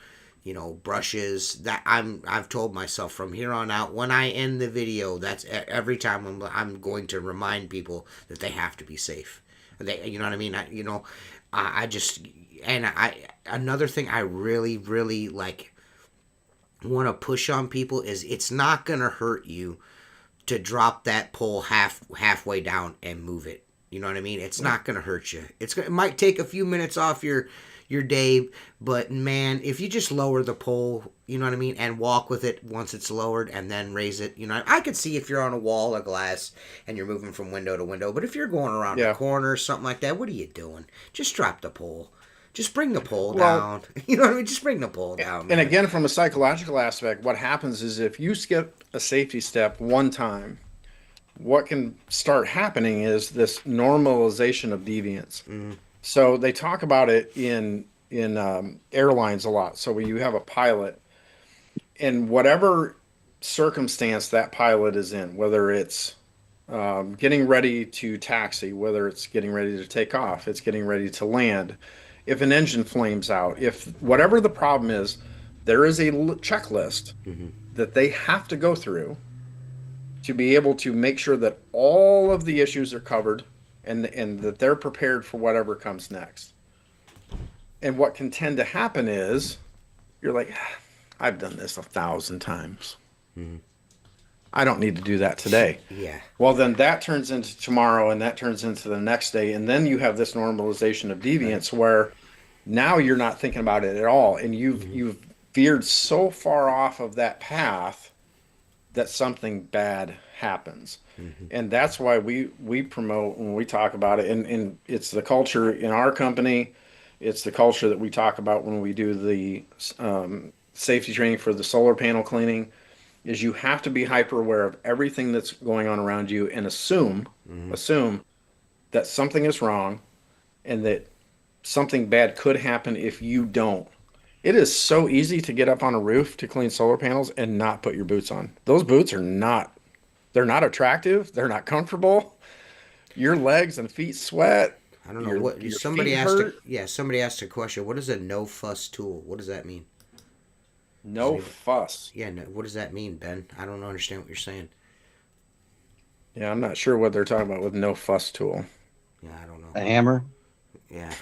brushes, that I've told myself from here on out, when I end the video, that's every time I'm going to remind people that they have to be safe. You know what I mean? I just, and another thing I really, really want to push on people is it's not going to hurt you to drop that pole halfway down and move it. You know what I mean? It's not going to hurt you. It might take a few minutes off your day, but man, if you just lower the pole, you know what I mean, and walk with it once it's lowered and then raise it, I could see if you're on a wall of glass and you're moving from window to window, but if you're going around a corner or something like that, what are you doing? Just drop the pole. Just bring the pole down. You know what I mean? Just bring the pole down. Man. And again, from a psychological aspect, what happens is if you skip a safety step one time, what can start happening is this normalization of deviance. So they talk about it in airlines a lot. So when you have a pilot, in whatever circumstance that pilot is in, whether it's getting ready to taxi, whether it's getting ready to take off, it's getting ready to land, if an engine flames out, if whatever the problem is, there is a checklist that they have to go through to be able to make sure that all of the issues are covered and that they're prepared for whatever comes next. And what can tend to happen is you're like, I've done this 1,000 times. I don't need to do that today. Yeah. Well, then that turns into tomorrow and that turns into the next day. And then you have this normalization of deviance where now you're not thinking about it at all. And you've veered so far off of that path that something bad happens. And that's why we promote when we talk about it. And it's the culture in our company. It's the culture that we talk about when we do the safety training for the solar panel cleaning, is you have to be hyper aware of everything that's going on around you and assume that something is wrong and that something bad could happen if you don't. It is so easy to get up on a roof to clean solar panels and not put your boots on. Those boots are they're not attractive. They're not comfortable. Your legs and feet sweat. I don't know what somebody asked a question. What is a no fuss tool? What does that mean? No fuss. Yeah, no, what does that mean, Ben? I don't understand what you're saying. Yeah, I'm not sure what they're talking about with no fuss tool. Yeah, I don't know. A hammer? Yeah.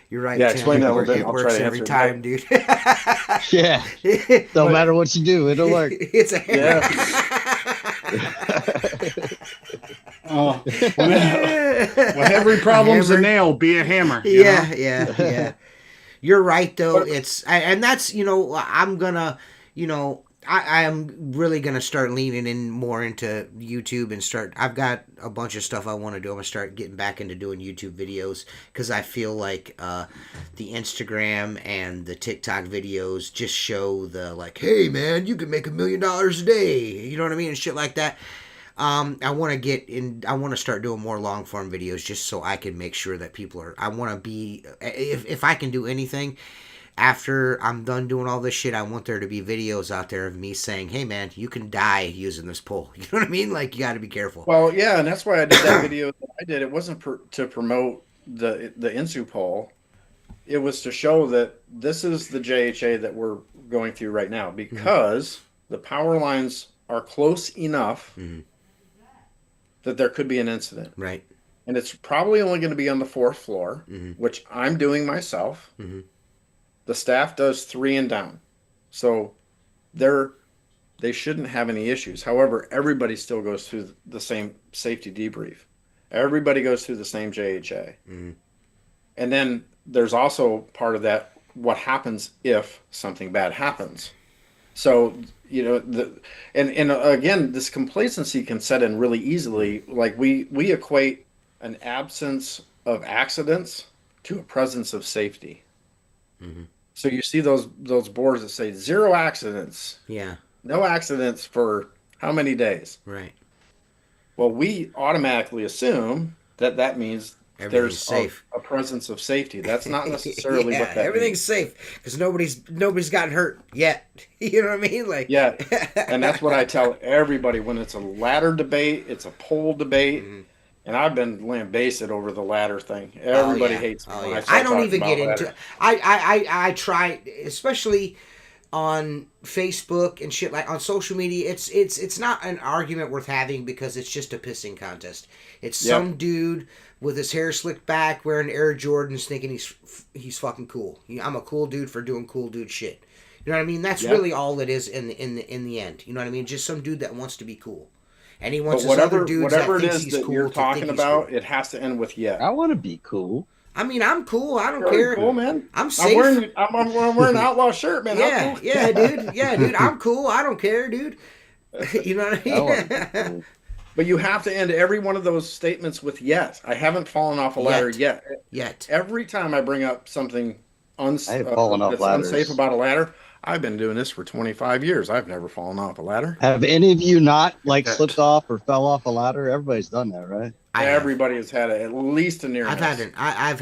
You're right. Yeah, Tim. explain that a little bit. It I'll works try to every answer time, dude. Yeah. No matter what you do, it'll work. It's a hammer. When every problem's a nail, be a hammer. Yeah. You're right, though. And that's, I'm gonna, I am really gonna start leaning in more into YouTube and I've got a bunch of stuff I want to do. I'm gonna start getting back into doing YouTube videos because I feel like the Instagram and the TikTok videos just show hey man, you can make $1 million a day. You know what I mean? And shit like that. I want to start doing more long form videos just so I can make sure that I want to be, if I can do anything after I'm done doing all this shit, I want there to be videos out there of me saying, hey man, you can die using this pole. You know what I mean? You got to be careful. Well, yeah. And that's why I did that video that I did. It wasn't to promote the Insu pole. It was to show that this is the JHA that we're going through right now because the power lines are close enough that there could be an incident. Right. And it's probably only going to be on the fourth floor, Mm-hmm. which I'm doing myself. Mm-hmm. The staff does 3 and down. So they shouldn't have any issues. However, everybody still goes through the same safety debrief. Everybody goes through the same JHA. Mm-hmm. And then there's also part of that, what happens if something bad happens. So, and again, this complacency can set in really easily. Like we equate an absence of accidents to a presence of safety. Mm-hmm. So you see those boards that say 0 accidents, Yeah. no accidents for how many days? Right. Well, we automatically assume that means Everything's there's safe. a presence of safety. That's not necessarily yeah, what that everything's means. safe because nobody's gotten hurt yet. You know what I mean? Like, Yeah, and that's what I tell everybody when it's a ladder debate, it's a pole debate, Mm-hmm. and I've been lambasted over the ladder thing. Everybody hates me when I start I don't talking even about get into. ladder. I try, especially on Facebook and shit, like on social media. It's not an argument worth having because it's just a pissing contest. It's Yep. some dude with his hair slicked back wearing Air Jordans thinking he's fucking cool. I'm a cool dude for doing cool dude shit. You know what I mean? That's Yep. really all it is in the end. You know what I mean? Just some dude that wants to be cool. And he wants But his other whatever dudes that it thinks is he's that cool you're to talking think he's about, cool. it has to end with yeah. I want to be cool. I mean, I'm cool. I don't You're care. cool, man. I'm safe. I'm wearing an outlaw shirt, man. How Yeah, cool? yeah, dude. Yeah, dude. I'm cool. I don't care, dude. You know what I want to I be mean? cool. But you have to end every one of those statements with yet. I haven't fallen off a ladder yet. Yet. Every time I bring up something I have fallen off that's ladders. unsafe about a ladder, I've been doing this for 25 years. I've never fallen off a ladder. Have any of you not like Yeah. slipped off or fell off a ladder? Everybody's done that, right? Everybody has had at least a near I've miss. I've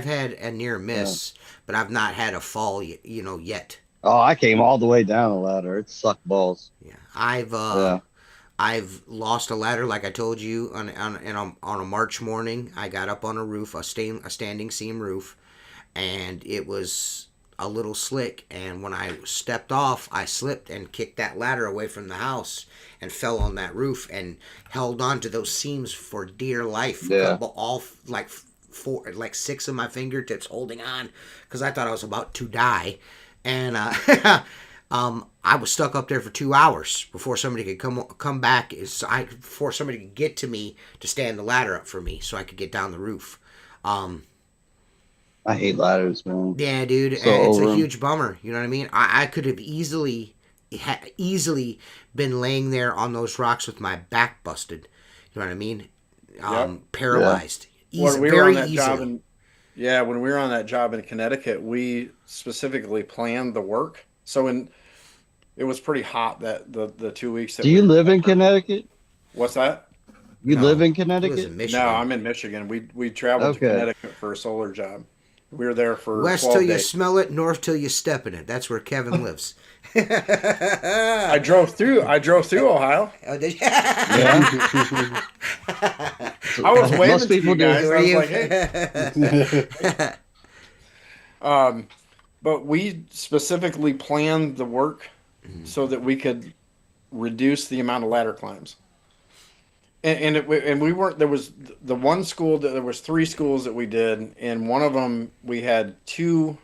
had a near miss, but I've not had a fall. Yet. Oh, I came all the way down a ladder. It sucked balls. Yeah. Yeah. I've lost a ladder, like I told you, on a March morning. I got up on a roof, a standing seam roof, and it was a little slick. And when I stepped off, I slipped and kicked that ladder away from the house and fell on that roof and held on to those seams for dear life. Yeah. All like 6 of my fingertips holding on because I thought I was about to die. And I was stuck up there for 2 hours before somebody could come back. Before somebody could get to me to stand the ladder up for me, so I could get down the roof. I hate ladders, man. Yeah, dude, So and it's over a 'em. huge bummer. You know what I mean? I could have easily been laying there on those rocks with my back busted. You know what I mean? Paralyzed. When we were Very on that easily. job when we were on that job in Connecticut, we specifically planned the work. So it was pretty hot that the 2 weeks that Do you we- live in Connecticut? What's that? You No, live in He was Connecticut? in Michigan. No, I'm in Michigan. We traveled to Okay. Connecticut for a solar job. We were there for West 12 till you days. smell it, north till you step in it. That's where Kevin lives. I drove through Ohio. Oh, did you? Yeah. I was waving Most to you people do. guys. I Were was you? like, hey. But we specifically planned the work so that we could reduce the amount of ladder climbs. And we weren't. There was the one school that there was 3 schools that we did, and one of them we had 2.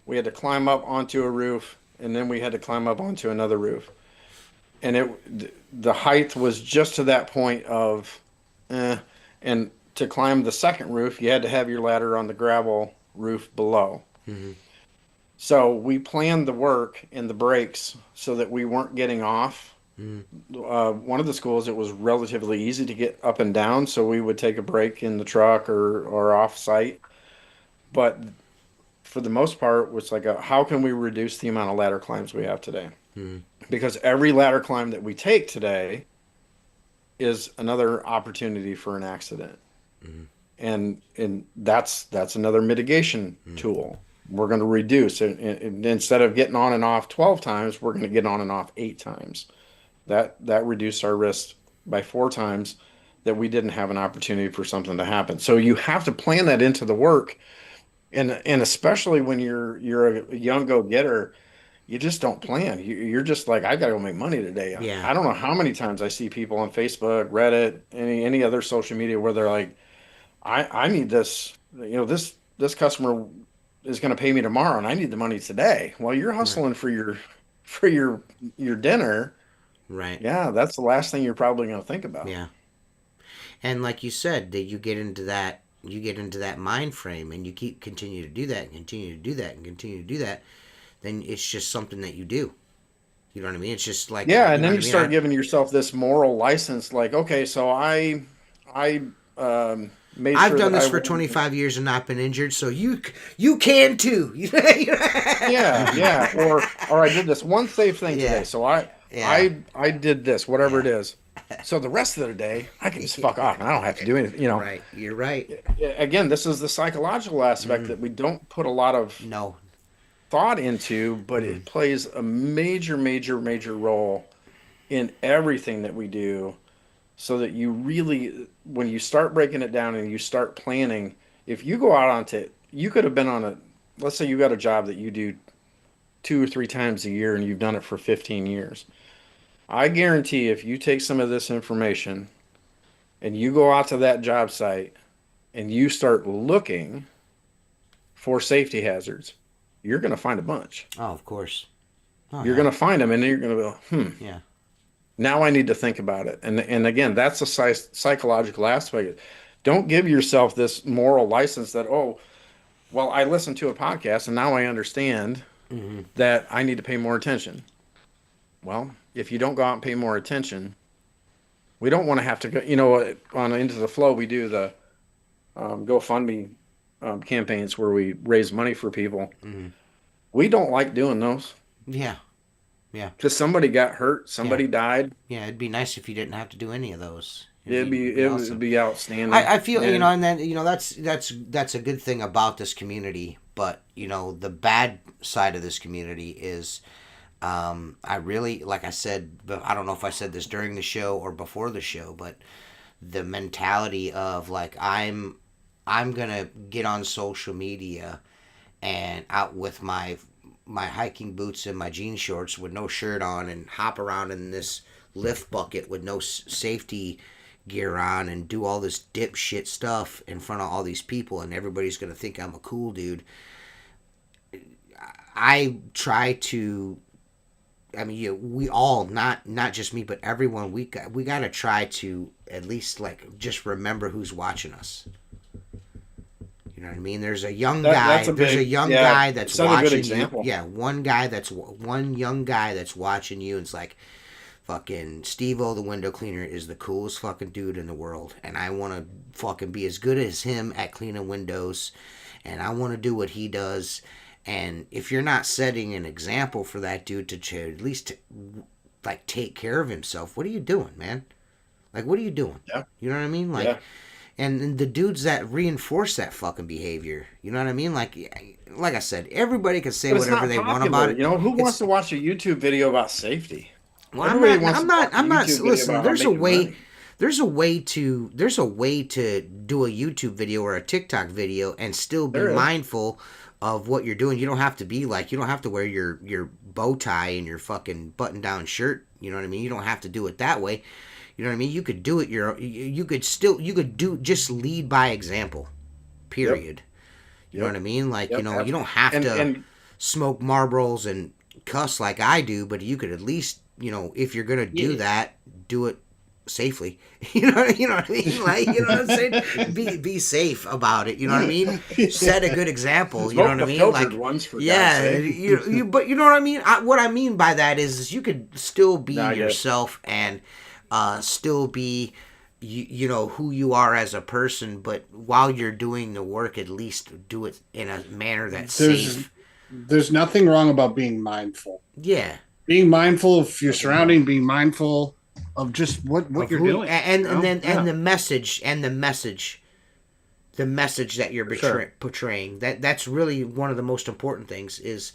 We had to climb up onto a roof, and then we had to climb up onto another roof, and the height was just to that point of, and to climb the second roof, you had to have your ladder on the gravel roof below. Mhm. So we planned the work and the breaks so that we weren't getting off. One of the schools, it was relatively easy to get up and down, so we would take a break in the truck or off site. But for the most part, it was like, how can we reduce the amount of ladder climbs we have today? Because every ladder climb that we take today is another opportunity for an accident. And that's another mitigation tool. We're going to reduce it. And instead of getting on and off 12 times, we're going to get on and off 8 times. That reduced our risk by 4 times that we didn't have an opportunity for something to happen. So you have to plan that into the work. And especially when you're a young go-getter, you just don't plan. You're just like, I gotta go make money today. Yeah. I don't know how many times I see people on Facebook, Reddit, any other social media where they're like, I need this, this customer is gonna pay me tomorrow and I need the money today. Well, you're Right. hustling for your dinner. Right. Yeah, that's the last thing you're probably gonna think about. Yeah. And like you said, that you get into that mind frame, and you continue to do that, and continue to do that, and continue to do that. Then it's just something that you do. You know what I mean? It's just like, Yeah, you and know then what I you mean. start giving yourself this moral license, like, okay, so I made I've sure done that this I for went. 25 years and not been injured, so you can too. Yeah, yeah. Or I did this one safe thing Yeah. today. So I Yeah. I I did this, whatever Yeah. it is. So the rest of the day, I can just fuck off and I don't have to do anything, Right. You're right. Again, this is the psychological aspect that we don't put a lot of No. thought into, but it plays a major, major, major role in everything that we do. So that you really, when you start breaking it down and you start planning, if you go out onto, you could have been on let's say you got a job that you do 2 or 3 times a year and you've done it for 15 years. I guarantee if you take some of this information and you go out to that job site and you start looking for safety hazards, you're going to find a bunch. Oh, of course. Oh, You're yeah. going to find them and then you're going to go, Yeah. now I need to think about it. And again, that's a psychological aspect. Don't give yourself this moral license that, oh, well, I listened to a podcast and now I understand that I need to pay more attention. Well, if you don't go out and pay more attention, we don't want to have to go, on Into the Flow, we do the GoFundMe campaigns where we raise money for people. We don't like doing those Yeah. Yeah. because somebody got hurt, somebody died. Yeah. It'd be nice if you didn't have to do any of those. It awesome. would be outstanding. I feel And- and then that's a good thing about this community. But the bad side of this community is, I really, like I said, but I don't know if I said this during the show or before the show, but the mentality of like I'm gonna get on social media and out with my hiking boots and my jean shorts with no shirt on and hop around in this lift bucket with no safety gear on and do all this dipshit stuff in front of all these people, and everybody's gonna think I'm a cool dude. I try to. I mean, we all, not just me, but everyone. We got to try to at least like just remember who's watching us. You know what I mean? There's a young guy. There's a young guy that's set a good watching example. you. Yeah, one young guy that's watching you. And it's like, fucking Steve-O, the window cleaner, is the coolest fucking dude in the world, and I want to fucking be as good as him at cleaning windows, and I want to do what he does. And if you're not setting an example for that dude to at least like take care of himself, what are you doing, man? Like, what are you doing? Yeah. You know what I mean? Like, Yeah. and the dudes that reinforce that fucking behavior, you know what I mean? Like I said, everybody can say But it's whatever not they want popular. about it. Who wants to watch a YouTube video about safety? Well, Everybody I'm wants not. to I'm watch not. a YouTube video Listen, about there's a making way. money. There's a way to do a YouTube video or a TikTok video and still be There is. mindful of what you're doing. You don't have to be like. You don't have to wear your bow tie and your fucking button down shirt. You know what I mean? You don't have to do it that way. You know what I mean? You could do it. You could do just lead by example. Period. You know Yep. what I mean? Like Yep. you don't have And- to and- smoke Marlboros and cuss like I do, but you could at least, if you're gonna do that, do it safely. You know what I mean? Like, you know what I'm saying? Be safe about it. You know what I mean? Set a good example. You know Smoke what I the mean? filtered Like, ones, for God's yeah, sake. but you know what I mean. What I mean by that is you could still be No, I get it. yourself and still be. You know who you are as a person, but while you're doing the work, at least do it in a manner that's safe. There's nothing wrong about being mindful. Yeah. Being mindful of your surrounding, being mindful of just what Of you're who- doing. and you know? then Yeah. and the message that you're Sure. portraying, that's really one of the most important things. Is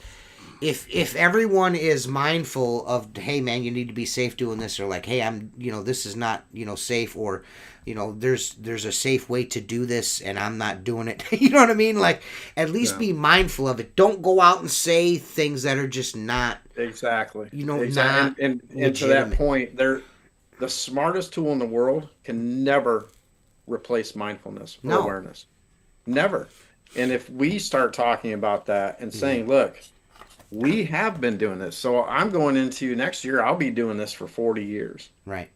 if everyone is mindful of, hey man, you need to be safe doing this, or like, hey, I'm this is not safe, or there's a safe way to do this and I'm not doing it. You know what I mean? Like, at least be mindful of it. Don't go out and say things that are just not Exactly. You know, Exactly. not And to that legitimate. point, the smartest tool in the world can never replace mindfulness or No. awareness. Never. And if we start talking about that and Yeah. saying, look, we have been doing this. So I'm going into next year, I'll be doing this for 40 years. Right.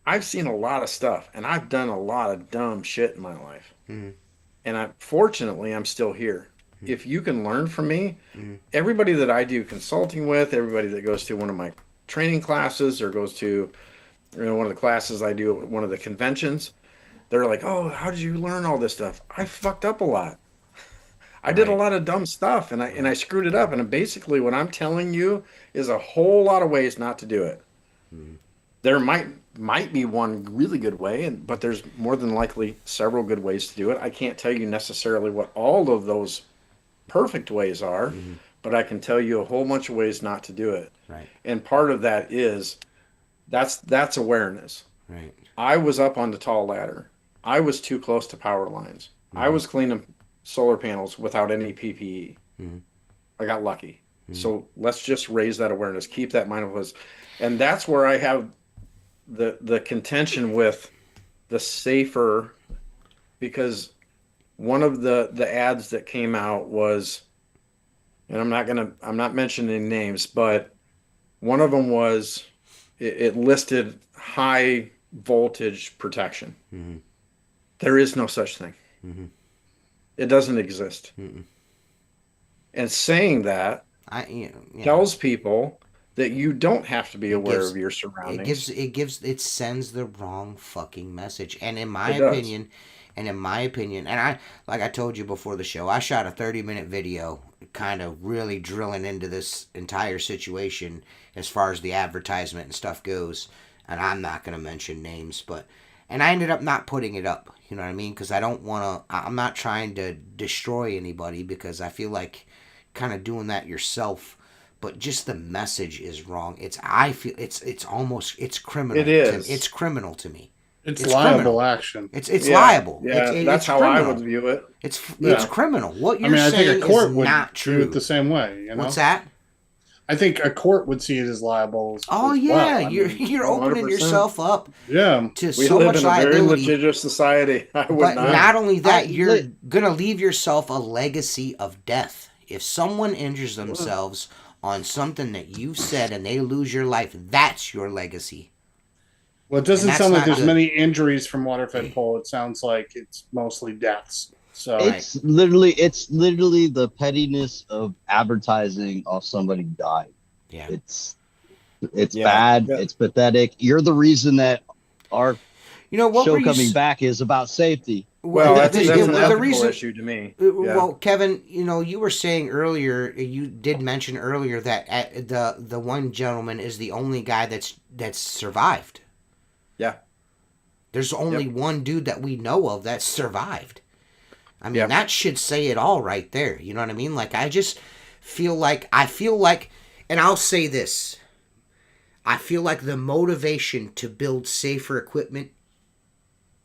I've seen a lot of stuff and I've done a lot of dumb shit in my life. Mm-hmm. And fortunately, I'm still here. If you can learn from me, Mm-hmm. everybody that I do consulting with, everybody that goes to one of my training classes or goes to one of the classes I do at one of the conventions, they're like, "Oh, how did you learn all this stuff?" I fucked up a lot. I did a Right. lot of dumb stuff and I screwed it up. And basically, what I'm telling you is a whole lot of ways not to do it. Mm-hmm. There might be one really good way, but there's more than likely several good ways to do it. I can't tell you necessarily what all of those perfect ways are, Mm-hmm. but I can tell you a whole bunch of ways not to do it. Right. And part of that is that's awareness. Right. I was up on the tall ladder. I was too close to power lines. I Mm-hmm. was cleaning solar panels without any PPE. Mm-hmm. I got lucky. Mm-hmm. So let's just raise that awareness, keep that mindfulness. And that's where I have the contention with the safer, because one of the ads that came out was, and I'm not mentioning names, but one of them was it listed high voltage protection. Mm-hmm. There is no such thing. Mm-hmm. It doesn't exist. Mm-mm. And saying that Yeah. tells people that you don't have to be It aware gives of your it surroundings. it sends the wrong fucking message. And in my It does. opinion, and I, like I told you before the show, I shot a 30-minute video kind of really drilling into this entire situation as far as the advertisement and stuff goes. And I'm not going to mention names, but and I ended up not putting it up, you know what I mean? Because I don't want to, I'm not trying to destroy anybody, because I feel like kind of doing that yourself, but just the message is wrong. I feel it's almost, it's criminal. It is. It's criminal to me. It's It's liable criminal. action. It's Yeah, liable. yeah, that's It's how criminal. I would view it. It's Yeah. criminal. What I you're mean, I saying think a court is would not do true. it the same way. You know, What's that? I think a court would see it as liable. Oh as yeah, well. I you're mean, you're opening 100%. yourself up yeah. to We so live much in a very liability. litigious society. I would But not. not only that, I- you're li- gonna leave yourself a legacy of death. If someone injures themselves on something that you've said and they lose your life, that's your legacy. Well, it doesn't And that's sound like not there's good. many injuries from waterfed pole. It sounds like it's mostly deaths. So Right. It's literally the pettiness of advertising off somebody died. Yeah. It's Yeah. bad. Yeah. It's pathetic. You're the reason that our You know what show were you coming back is about safety. Well, that's the an ethical reason. issue to me. Well, Kevin, you were saying earlier, you did mention earlier that the one gentleman is the only guy that's survived. Yeah. There's only one dude that we know of that survived. I mean, Yeah. that should say it all right there. You know what I mean? Like, I just feel like, and I'll say this, I feel like the motivation to build safer equipment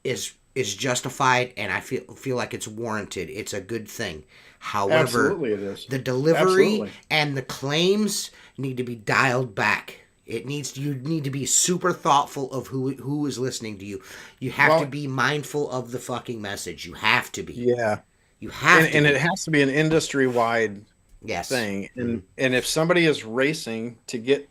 is justified, and I feel like it's warranted. It's a good thing. However, Absolutely it is. the delivery Absolutely. and the claims need to be dialed back. You need to be super thoughtful of who is listening to you. You have to be mindful of the fucking message. You have to be. Yeah. You have to. And be. it has to be an industry-wide Yes. thing. And if somebody is racing to get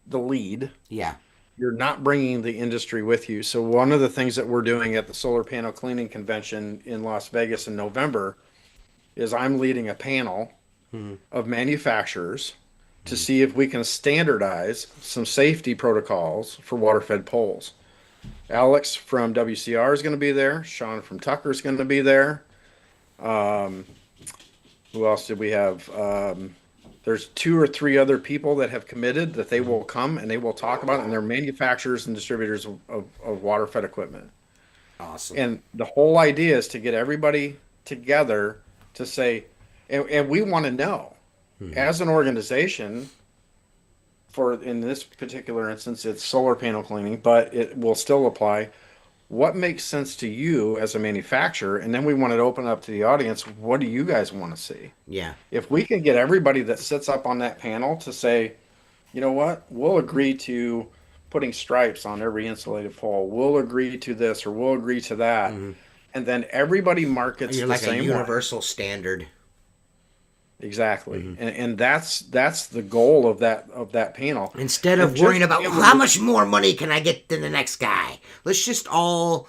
the lead, Yeah. you're not bringing the industry with you. So one of the things that we're doing at the Solar Panel Cleaning Convention in Las Vegas in November is I'm leading a panel of manufacturers to see if we can standardize some safety protocols for water-fed poles. Alex from WCR is going to be there. Sean from Tucker is going to be there. Who else did we have? There's 2 or 3 other people that have committed that they will come and they will talk about it, and they're manufacturers and distributors of water-fed equipment. Awesome. And the whole idea is to get everybody together to say, and we want to know, as an organization, in this particular instance, it's solar panel cleaning, but it will still apply. what makes sense to you as a manufacturer, and then we want to open up to the audience. What do you guys want to see? Yeah. If we can get everybody that sits up on that panel to say, you know what, we'll agree to putting stripes on every insulated pole. We'll agree to this or we'll agree to that. Mhm. And then everybody markets You're the like a same way. universal standard. Exactly. Mhm. And that's the goal of that panel. Instead And of just worrying about being how much more money can I get than the next guy, let's just all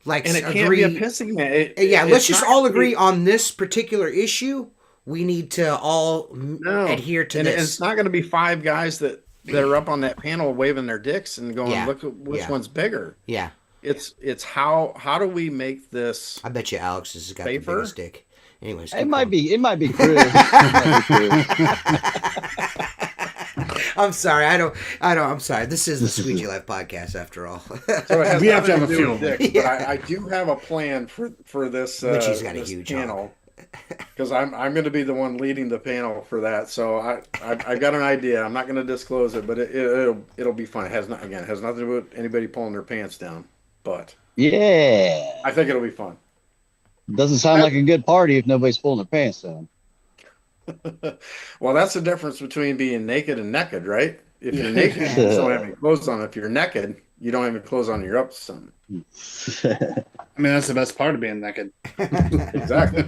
like and it can't be a agree. pissing match. Yeah, let's It's just not all gonna be- agree on this particular issue. We need to all No, adhere to and this. it's not going to be five guys that are up on that panel waving their dicks and going, Yeah. "Look at which Yeah. one's bigger." Yeah, It's how do we make this? I bet you Alex has got Safer? the biggest dick. Anyways, It keep might going. be. It might be Chris. It might be Chris. I'm sorry. I don't. I'm sorry. This is the Squeegee Life podcast, after all. So it has We have to nothing have a do few with of them. dicks, but I do have a plan for this. Mitchie's got a this huge panel because I'm going to be the one leading the panel for that. So I've got an idea. I'm not going to disclose it, but it'll be fun. It has not again. It has nothing to do with anybody pulling their pants down, but Yeah. I think it'll be fun. Doesn't sound like a good party if nobody's pulling their pants down. Well, that's the difference between being naked and naked, right? If you're naked, you just don't have any clothes on. If you're naked, you don't have any clothes on. You're up to something. I mean, that's the best part of being naked. Exactly.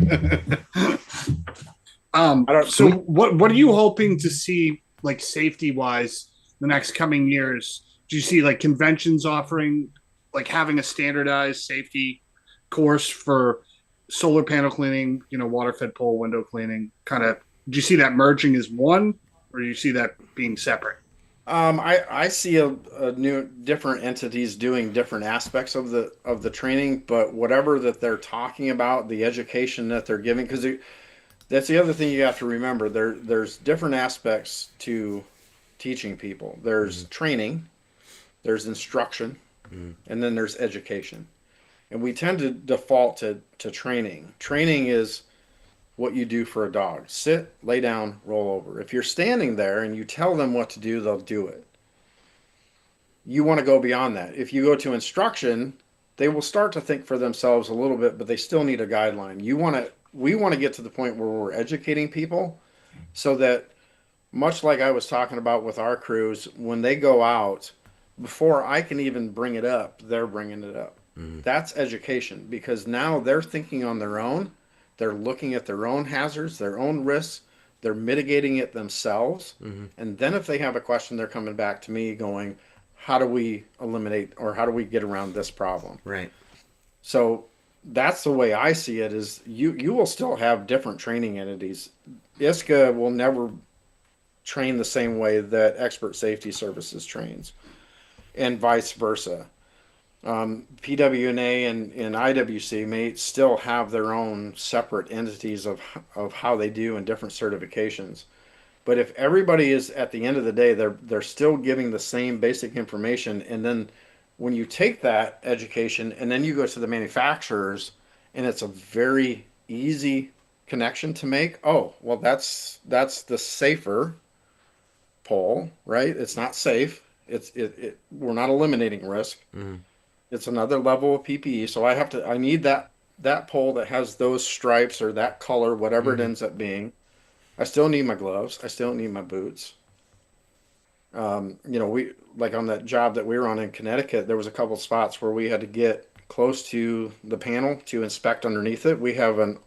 So what are you hoping to see, like, safety wise, the next coming years? Do you see like conventions offering, like, having a standardized safety course for solar panel cleaning, water fed pole window cleaning? Kind of, do you see that merging as one, or do you see that being separate? I see a new different entities doing different aspects of the training, but whatever that they're talking about, the education that they're giving, because that's the other thing you have to remember. There's different aspects to teaching people. There's training, there's instruction, and then there's education. And we tend to default to training. Training is what you do for a dog. Sit, lay down, roll over. If you're standing there and you tell them what to do, they'll do it. You want to go beyond that. If you go to instruction, they will start to think for themselves a little bit, but they still need a guideline. We want to get to the point where we're educating people so that, much like I was talking about with our crews, when they go out, before I can even bring it up, they're bringing it up. That's education, because now they're thinking on their own. They're looking at their own hazards, their own risks. They're mitigating it themselves. And then if they have a question, they're coming back to me going, how do we eliminate or how do we get around this problem? Right. So that's the way I see it, is you will still have different training entities. ISCA will never train the same way that Expert Safety Services trains, and vice versa. PWNA and IWC may still have their own separate entities of how they do and different certifications. But if everybody is, at the end of the day, they're still giving the same basic information, and then when you take that education and then you go to the manufacturers, and it's a very easy connection to make. Oh, well, that's the safer pole, right? It's not safe. We're not eliminating risk. It's another level of PPE. So I need that pole that has those stripes or that color, whatever it ends up being. I still need my gloves. I still need my boots. We, like on that job that we were on in Connecticut, there was a couple spots where we had to get close to the panel to inspect underneath it. We have an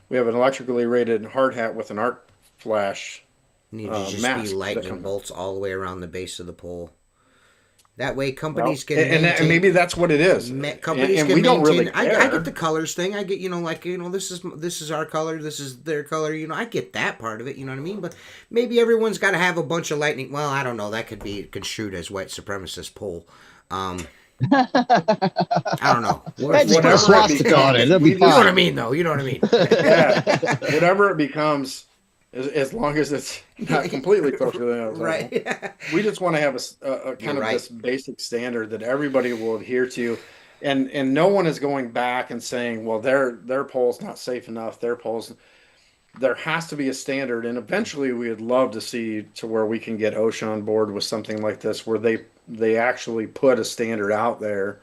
electrically rated hard hat with an arc flash. Need to just mask be that lightning comes- bolts all the way around the base of the pole. That way, companies Well, can and maintain. maybe that's what it is. Companies and can we don't maintain. really I care. get the colors thing. I get this is our color. This is their color. I get that part of it. You know what I mean? But maybe everyone's got to have a bunch of lightning. Well, I don't know. That could be construed as white supremacist pole. I don't know. Hey, just put a Whatever it swastika on it. It'll be You know what I fine. mean, though. You know what I mean. Yeah, whatever it becomes, as long as it's not completely kosher. Right. We just want to have a kind of right. this basic standard that everybody will adhere to, and no one is going back and saying, well, their poll's not safe enough. Their polls. There has to be a standard, and eventually we would love to see to where we can get OSHA on board with something like this, where they actually put a standard out there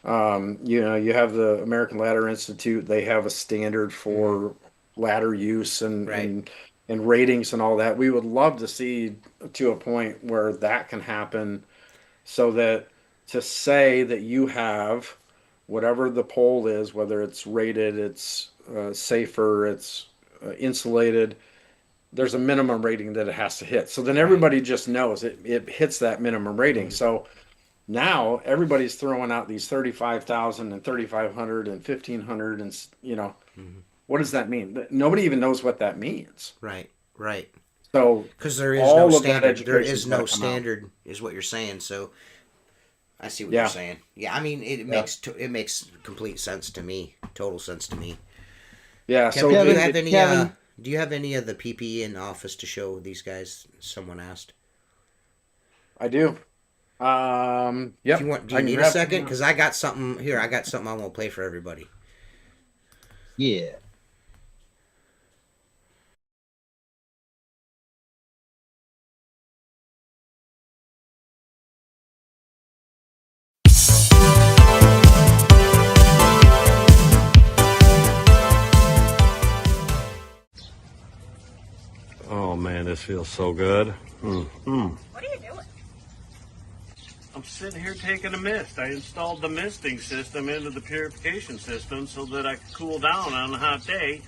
You have the American Ladder Institute. They have a standard for ladder use Right. and ratings and all that. We would love to see to a point where that can happen, so that to say that you have whatever the pole is, whether it's rated, it's safer, it's insulated, there's a minimum rating that it has to hit. So then everybody just knows it hits that minimum rating. So now everybody's throwing out these 35,000 and 3,500 and 1,500 and what does that mean? Nobody even knows what that means. Right. Right. So Because there is all no of that standard. There education's is gotta no come out. standard, is what you're saying. So I see what Yeah. you're saying. Yeah, I mean, it makes complete sense to me. Total sense to me. Yeah. Kevin, So do you Kevin- have any? Kevin- Do you have any of the PPE in the office to show these guys? Someone asked. I do. Yep. Do you want? Do I you can need a grab second? some. Because I got something here. I got something I want to play for everybody. Yeah. Oh man, this feels so good. What are you doing? I'm sitting here taking a mist. I installed the misting system into the purification system so that I could cool down on a hot day.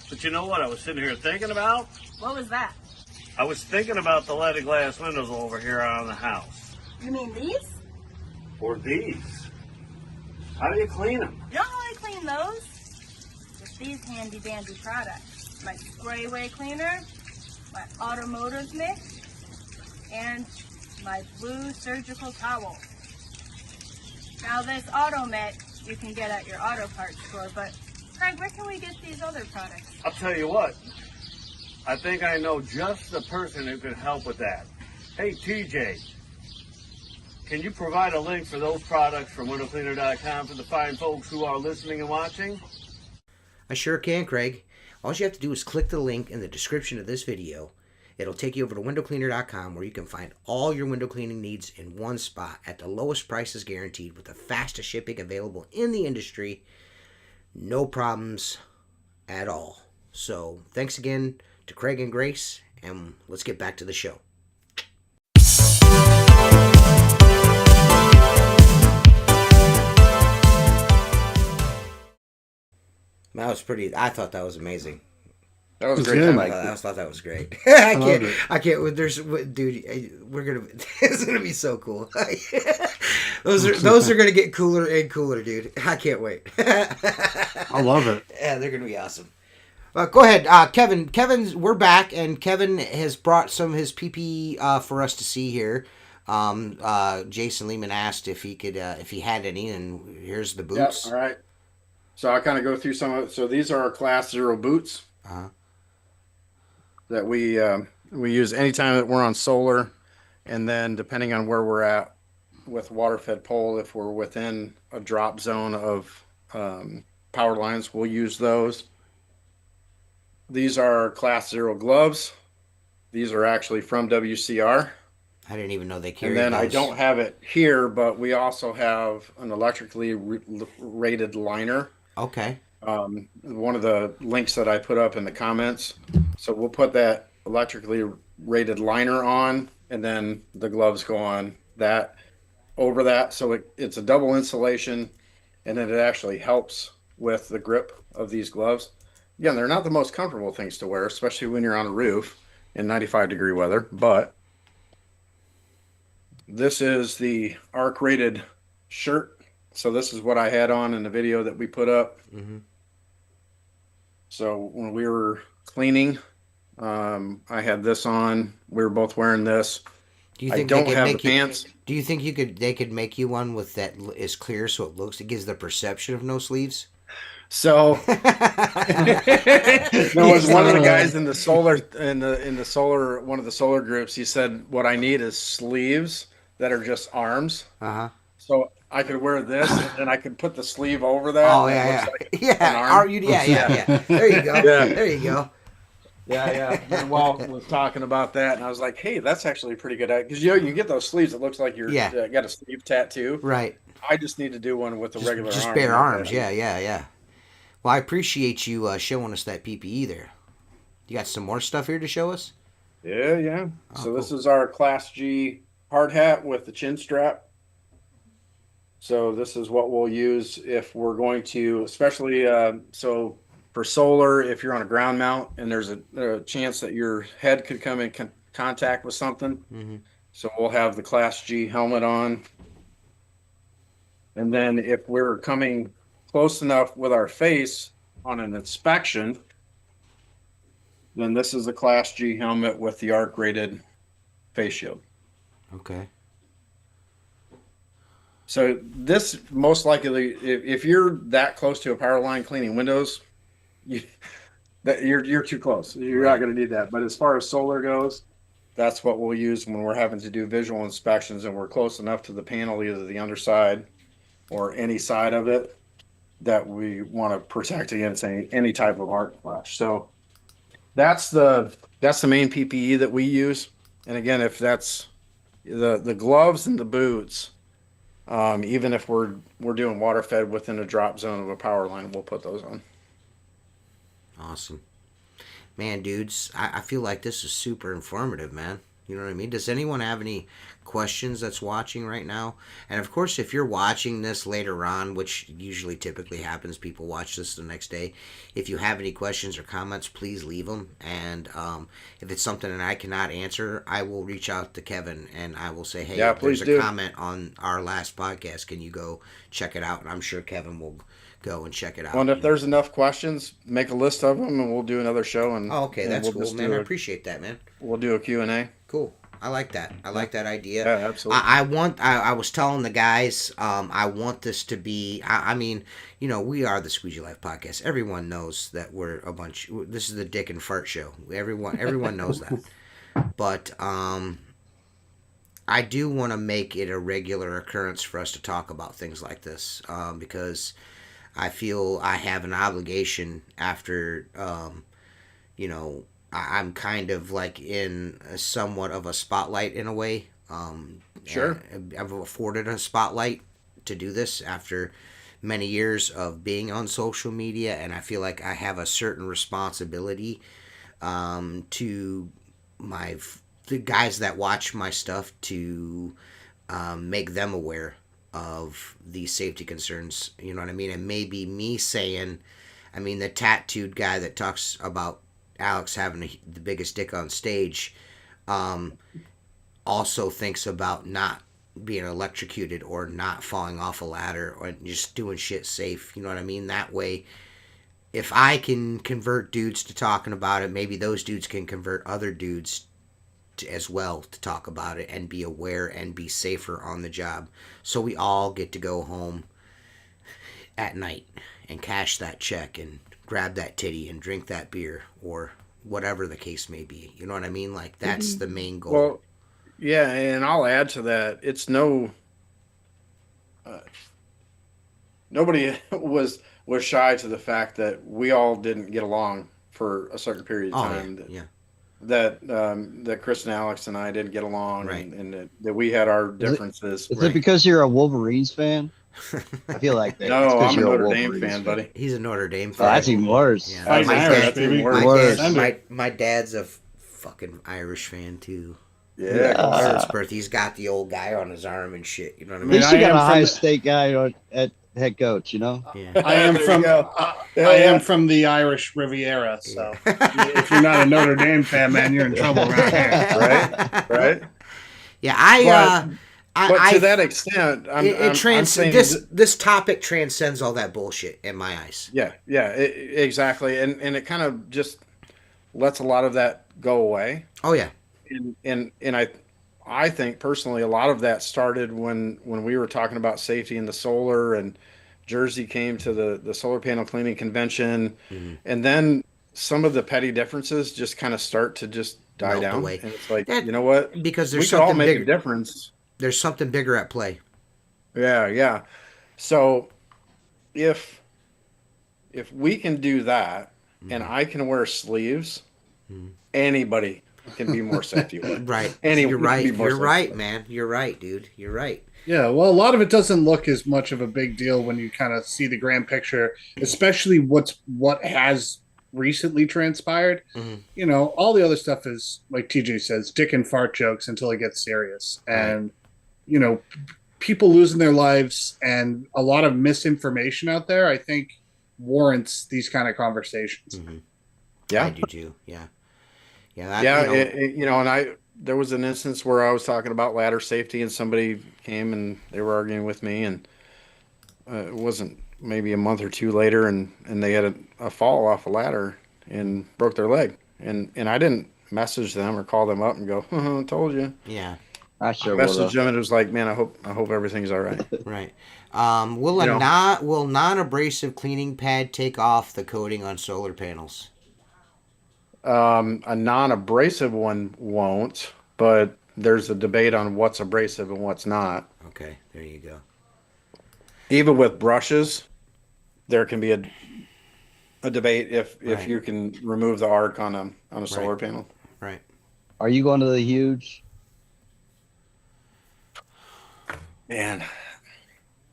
But you know what I was sitting here thinking about? What was that? I was thinking about the leaded glass windows over here on the house. You mean these? Or these. How do you clean them? You know how I clean those? With these handy dandy products. My spray away cleaner, my automotive mix, and my blue surgical towel. Now this auto mix you can get at your auto parts store, but Craig, where can we get these other products? I'll tell you what. I think I know just the person who could help with that. Hey, TJ, can you provide a link for those products from windowcleaner.com for the fine folks who are listening and watching? I sure can, Craig. All you have to do is click the link in the description of this video. It'll take you over to windowcleaner.com, where you can find all your window cleaning needs in one spot at the lowest prices guaranteed, with the fastest shipping available in the industry. No problems at all. So thanks again to Craig and Grace, and let's get back to the show. That was pretty. I thought that was amazing. That was It's great. good. I thought that was great. I loved it. can't. There's, dude. We're gonna. It's gonna be so cool. those are gonna get cooler and cooler, dude. I can't wait. I love it. Yeah, they're gonna be awesome. Go ahead, Kevin. We're back, and Kevin has brought some of his PP for us to see here. Jason Lehman asked if he could, if he had any, and here's the Yep. boots. All right. So I'll kind of go through some of it. So these are our Class 0 boots that we use anytime that we're on solar, and then depending on where we're at with water-fed pole, if we're within a drop zone of power lines, we'll use those. These are Class 0 gloves. These are actually from WCR. I didn't even know they carried And then I those. don't have it here, but we also have an electrically rated liner. Okay. One of the links that I put up in the comments. So we'll put that electrically rated liner on, and then the gloves go on that over that. So it's a double insulation, and then it actually helps with the grip of these gloves. Again, they're not the most comfortable things to wear, especially when you're on a roof in 95-degree weather, but this is the arc rated shirt. So this is what I had on in the video that we put up. Mm-hmm. So when we were cleaning, I had this on. We were both wearing this. Do you I think don't they could have the make you, pants. Do you think they could make you one with that is clear, so it gives the perception of no sleeves? So there was one of the guys in the solar one of the solar groups. He said, "What I need is sleeves that are just arms." Uh-huh. So I could wear this, and then I could put the sleeve over that. Oh and it yeah, looks like yeah, an arm. yeah. There you go. Yeah. There you go. Yeah. And Walt was talking about that, and I was like, "Hey, that's actually pretty good because you get those sleeves. It looks like you're Yeah. got a sleeve tattoo." Right. I just need to do one with the regular Just arm. bare arms. Yeah. Well, I appreciate you showing us that PPE there. You got some more stuff here to show us? Yeah. Oh, So this cool. is our Class G hard hat with the chin strap. So this is what we'll use if we're going to, especially so for solar, if you're on a ground mount and there's a chance that your head could come in contact with something. Mm-hmm. So we'll have the Class G helmet on. And then if we're coming close enough with our face on an inspection, then this is the Class G helmet with the arc rated face shield. Okay. So this most likely, if you're that close to a power line cleaning windows, you're too close. You're not going to need that. But as far as solar goes, that's what we'll use when we're having to do visual inspections and we're close enough to the panel, either the underside or any side of it, that we want to protect against any type of arc flash. So that's the main PPE that we use. And again, if that's the gloves and the boots, even if we're doing water fed within a drop zone of a power line, we'll put those on. Awesome. Man, dudes, I feel like this is super informative, man. You know what I mean? Does anyone have any questions that's watching right now? And of course, if you're watching this later on, which usually typically happens, people watch this the next day. If you have any questions or comments, please leave them. And if it's something that I cannot answer, I will reach out to Kevin and I will say, hey, there's a comment on our last podcast. Can you go check it out? And I'm sure Kevin will go and check it out. Well, and if there's enough questions, make a list of them and we'll do another show. And okay, that's cool, man. I appreciate that, man. We'll do a Q&A. Cool. I like that. I like that idea. Yeah, absolutely. I was telling the guys, I want this to be, I mean, you know, we are the Squeegee Life podcast. Everyone knows that we're a bunch, this is the dick and fart show. Everyone knows that. But, I do want to make it a regular occurrence for us to talk about things like this, because I feel I have an obligation after, you know, I'm kind of like in somewhat of a spotlight in a way. Sure. I've afforded a spotlight to do this after many years of being on social media, and I feel like I have a certain responsibility to the guys that watch my stuff to make them aware of these safety concerns. You know what I mean? And maybe me saying, I mean, the tattooed guy that talks about Alex having the biggest dick on stage also thinks about not being electrocuted or not falling off a ladder or just doing shit safe. You know what I mean? That way, if I can convert dudes to talking about it, maybe those dudes can convert other dudes as well to talk about it and be aware and be safer on the job. So we all get to go home at night and cash that check and grab that titty and drink that beer or whatever the case may be. You know what I mean? Like, that's the main goal. Well, yeah, and I'll add to that. It's nobody was shy to the fact that we all didn't get along for a certain period of time. Yeah. That Chris and Alex and I didn't get along, Right. and that we had our differences. Is it because you're a Wolverines fan? I feel like that. No, I'm a you're Notre Dame Wolverines fan, buddy. He's a Notre Dame Oh, fan. that's even worse. Yeah. Fighting My Irish, dad- baby. Worse. my dad's a fucking Irish fan too. Yeah, Since birth, he's got the old guy on his arm and shit. You know what I At mean? least you I got am a from Ohio the- State guy at head coach, you know? Yeah. I am There you from go. I am from the Irish Riviera, so if you're not a Notre Dame fan, man, you're in trouble around here. right. Yeah, But to that extent, I'm saying this topic transcends all that bullshit in my eyes. Yeah, exactly, and it kind of just lets a lot of that go away. Oh yeah, And I think personally a lot of that started when we were talking about safety in the solar, and Jersey came to the solar panel cleaning convention, and then some of the petty differences just kind of start to just die Melt down. away. And it's like, That- you know what? because We there's could all something make bigger. a difference. There's something bigger at play. Yeah. So if we can do that, and I can wear sleeves, anybody can be more safe. Right. Anyone You're can right. be more You're safe. right, man. You're right, dude. You're right. Yeah, well, a lot of it doesn't look as much of a big deal when you kind of see the grand picture, especially what has recently transpired. Mhm. You know, all the other stuff is like TJ says, dick and fart jokes until it gets serious, Right. and you know, people losing their lives and a lot of misinformation out there. I think warrants these kind of conversations. Mhm. I Yeah. do too. Yeah. Yeah. That, Yeah. And there was an instance where I was talking about ladder safety and somebody came and they were arguing with me, and it wasn't maybe a month or two later, and they had a fall off a ladder and broke their leg. And I didn't message them or call them up and go, I told you. yeah. I I sure would messaged have. them and it was like, man, I hope everything's all right. Right. You know? Will non-abrasive cleaning pad take off the coating on solar panels? A non-abrasive one won't, but there's a debate on what's abrasive and what's not. Okay, there you go. Even with brushes, there can be a debate if Right. you can remove the arc on a solar Right. panel. Right. Are you going to the huge? Man,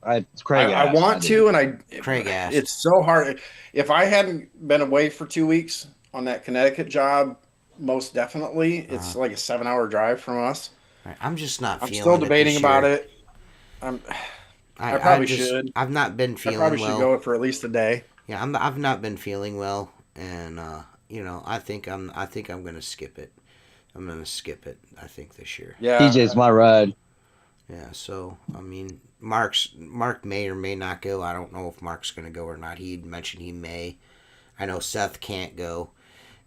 It's Craig. I asked, want didn't. to, and Craig asked. it's so hard. If I hadn't been away for 2 weeks on that Connecticut job, most definitely, it's like a 7-hour drive from us. Right. I'm just not I'm feeling still it debating this about year. it. I probably should. I've not been I feeling probably should well. go for at least a day. Yeah, I've not been feeling well, and I think I'm gonna skip it. I'm gonna skip it. I think this year. Yeah, TJ's my ride. Yeah. So I mean, Mark may or may not go. I don't know if Mark's gonna go or not. He mentioned he may. I know Seth can't go.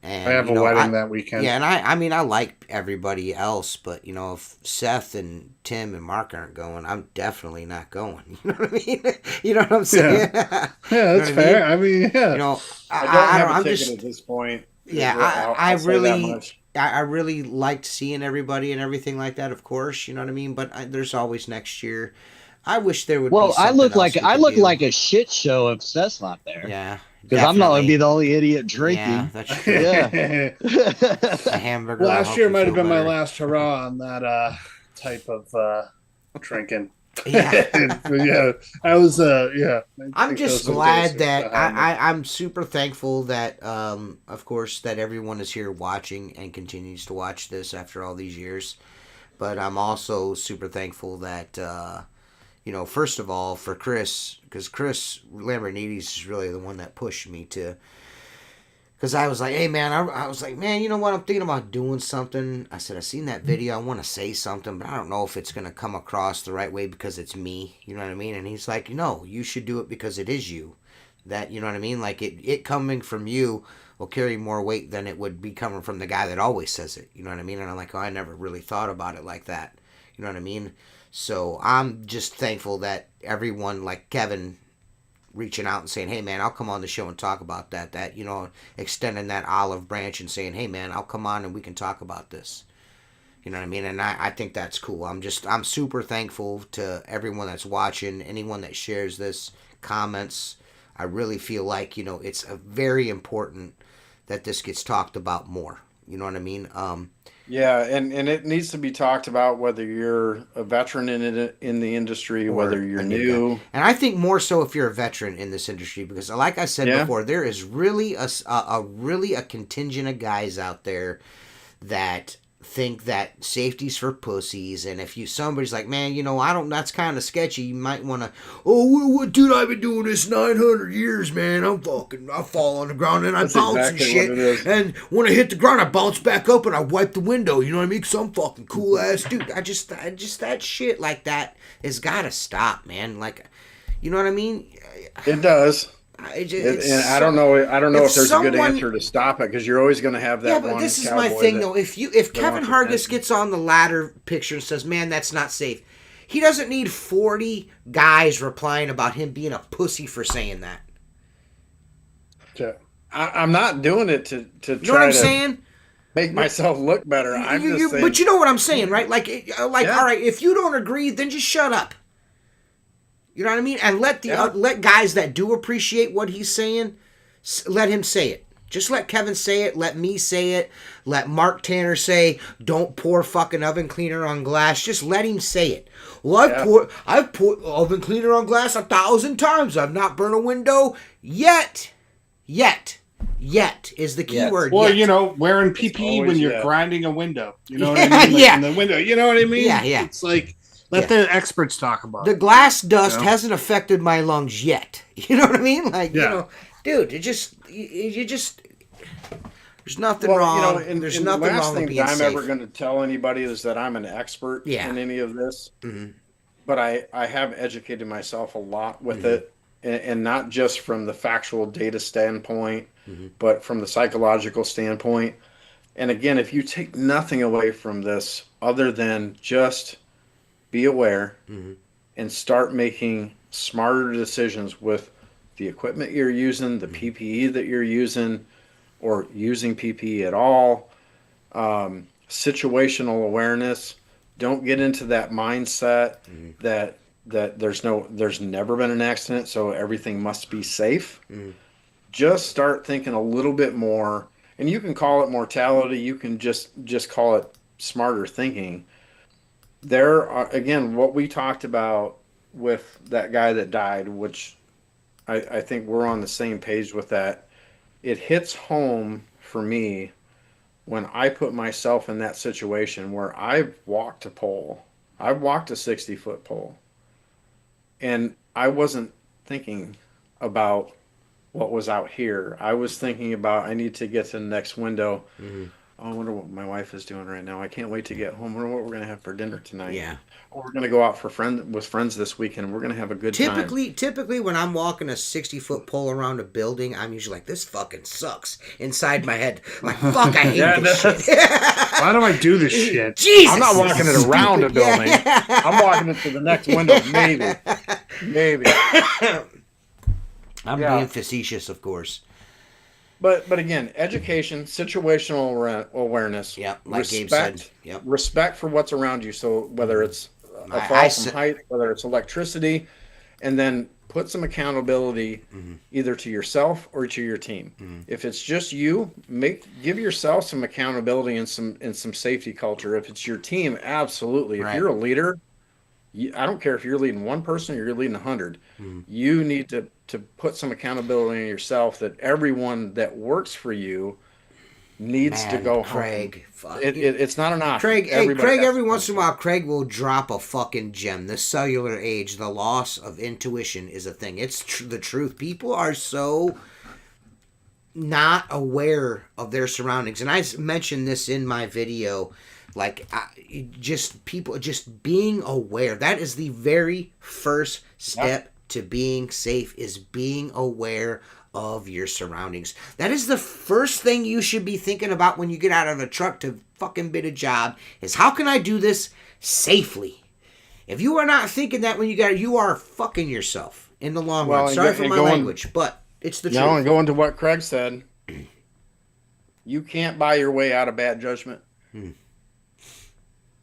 And I have a wedding that weekend. yeah, and I mean I like everybody else, but if Seth and Tim and Mark aren't going, I'm definitely not going. You know what I mean? You know what I'm saying? Yeah, that's fair. I mean, yeah. I don't have a I'm ticket just at this point. yeah. I'll say that much. I really liked seeing everybody and everything like that. Of course, you know what I mean. But there's always next year. I wish there would. Well, be I something look else like we I could look do. like a shit show if Seth's not there. Yeah, Because I'm not going to definitely. be the only idiot drinking. Yeah, that's true. Yeah. A hamburger. I Last hope year you might have feel been my better. last hurrah on that type of drinking. Yeah. Yeah, I was. Yeah, I I'm think just those are glad days that behind me. I'm super thankful that of course that everyone is here watching and continues to watch this after all these years. But I'm also super thankful that first of all for Chris, because Chris Lambrinides is really the one that pushed me to. Because I was like, hey man, I was like, man, you know what? I'm thinking about doing something. I said, I seen that video. I want to say something, but I don't know if it's going to come across the right way because it's me. You know what I mean? And he's like, no, you should do it because it is you. That, you know what I mean? Like it coming from you will carry more weight than it would be coming from the guy that always says it. You know what I mean? And I'm like, oh, I never really thought about it like that. You know what I mean? So I'm just thankful that everyone like Kevin reaching out and saying, hey man, I'll come on the show and talk about that, extending that olive branch and saying, hey man, I'll come on and we can talk about this. You know what I mean? And I think that's cool. I'm super thankful to everyone that's watching, anyone that shares this, comments. I really feel like, it's a very important that this gets talked about more. You know what I mean? Yeah, and it needs to be talked about whether you're a veteran in the industry, Or whether you're a new. And I think more so if you're a veteran in this industry, because like I said Yeah. before, there is really a contingent of guys out there that think that safety's for pussies, and if somebody's like, man, that's kind of sketchy, you might want to, dude, I've been doing this 900 years, man. I fall on the ground and I That's bounce exactly and shit, what it is. and when I hit the ground I bounce back up and I wipe the window, you know what I mean? Because I'm fucking cool ass dude. I just that shit like that has got to stop, man. Like, you know what I mean? It does. And I don't know. I don't know if there's a good answer to stop it, because you're always going to have that. Yeah, but one this is my cowboy thing that- though. If Kevin wants Hargis attention. gets on the ladder picture and says, "Man, that's not safe," he doesn't need 40 guys replying about him being a pussy for saying that. I'm not doing it to You know what try I'm to saying? make myself look better. I'm just saying. But you know what I'm saying, right? Like, Yeah. all right, if you don't agree, then just shut up. You know what I mean? And let Yeah. let guys that do appreciate what he's saying, let him say it. Just let Kevin say it. Let me say it. Let Mark Tanner say, don't pour fucking oven cleaner on glass. Just let him say it. Well, I've poured oven cleaner on glass 1,000 times. I've not burned a window yet. Yet is the key word. Well, yet. Wearing PPE when you're grinding a window. You know what I mean? In the window. You know what I mean? Yeah. It's like, let the experts talk about the it. glass dust hasn't affected my lungs yet. You know what I mean? Like, dude, you just there's nothing wrong. There's nothing wrong with being safe. The last thing I'm ever going to tell anybody is that I'm an expert in any of this. Mm-hmm. But I have educated myself a lot with it, and not just from the factual data standpoint, but from the psychological standpoint. And again, if you take nothing away from this other than just be aware and start making smarter decisions with the equipment you're using, the PPE that you're using, or using PPE at all, situational awareness. Don't get into that mindset that there's never been an accident, so everything must be safe. Just start thinking a little bit more, and you can call it mortality. You can just call it smarter thinking. There are, again, what we talked about with that guy that died, which I think we're on the same page with that. It hits home for me when I put myself in that situation where I've walked a pole. I've walked a 60-foot pole. And I wasn't thinking about what was out here. I was thinking about, I need to get to the next window. Oh, I wonder what my wife is doing right now. I can't wait to get home. I wonder what we're going to have for dinner tonight. Yeah. Or we're going to go out with friends this weekend. We're going to have a good time. Typically, when I'm walking a 60-foot pole around a building, I'm usually like, this fucking sucks. Inside my head, like, fuck, I hate this shit. Why do I do this shit? Jesus. I'm not walking it around a building. I'm walking it to the next window, maybe. I'm being facetious, of course. But again, education, situational awareness. Yeah, like respect, Gabe said. Yep. Respect for what's around you. So whether it's a fall from height, whether it's electricity, and then put some accountability either to yourself or to your team. If it's just you, give yourself some accountability and some safety culture. If it's your team, absolutely. If you're a leader, I don't care if you're leading one person or you're leading 100. You need to put some accountability on yourself that everyone that works for you needs to go Craig, home. It's not an option. Craig, every once in a while, Craig will drop a fucking gem. This cellular age, the loss of intuition is a thing. It's the truth. People are so not aware of their surroundings. And I mentioned this in my video. Like, just being aware. That is the very first step to being safe, is being aware of your surroundings. That is the first thing you should be thinking about when you get out of a truck to fucking bid a job, is how can I do this safely? If you are not thinking that when you are fucking yourself in the long run. Sorry for my language, but it's the truth. And going to what Craig said, you can't buy your way out of bad judgment.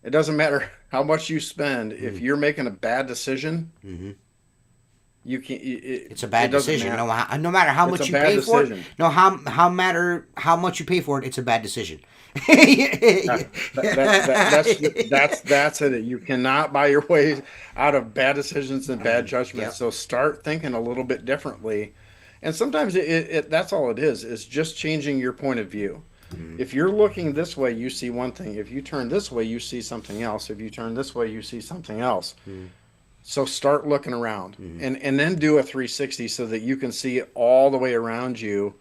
It doesn't matter how much you spend. If you're making a bad decision, you can't. It's a bad decision. No matter how much you pay for it. No, matter how much you pay for it, it's a bad decision. That's it. You cannot buy your way out of bad decisions and bad judgments. So start thinking a little bit differently. And sometimes that's all it is just changing your point of view. If you're looking this way, you see one thing. If you turn this way, you see something else. If you turn this way, you see something else. So start looking around and then do a 360 so that you can see all the way around you.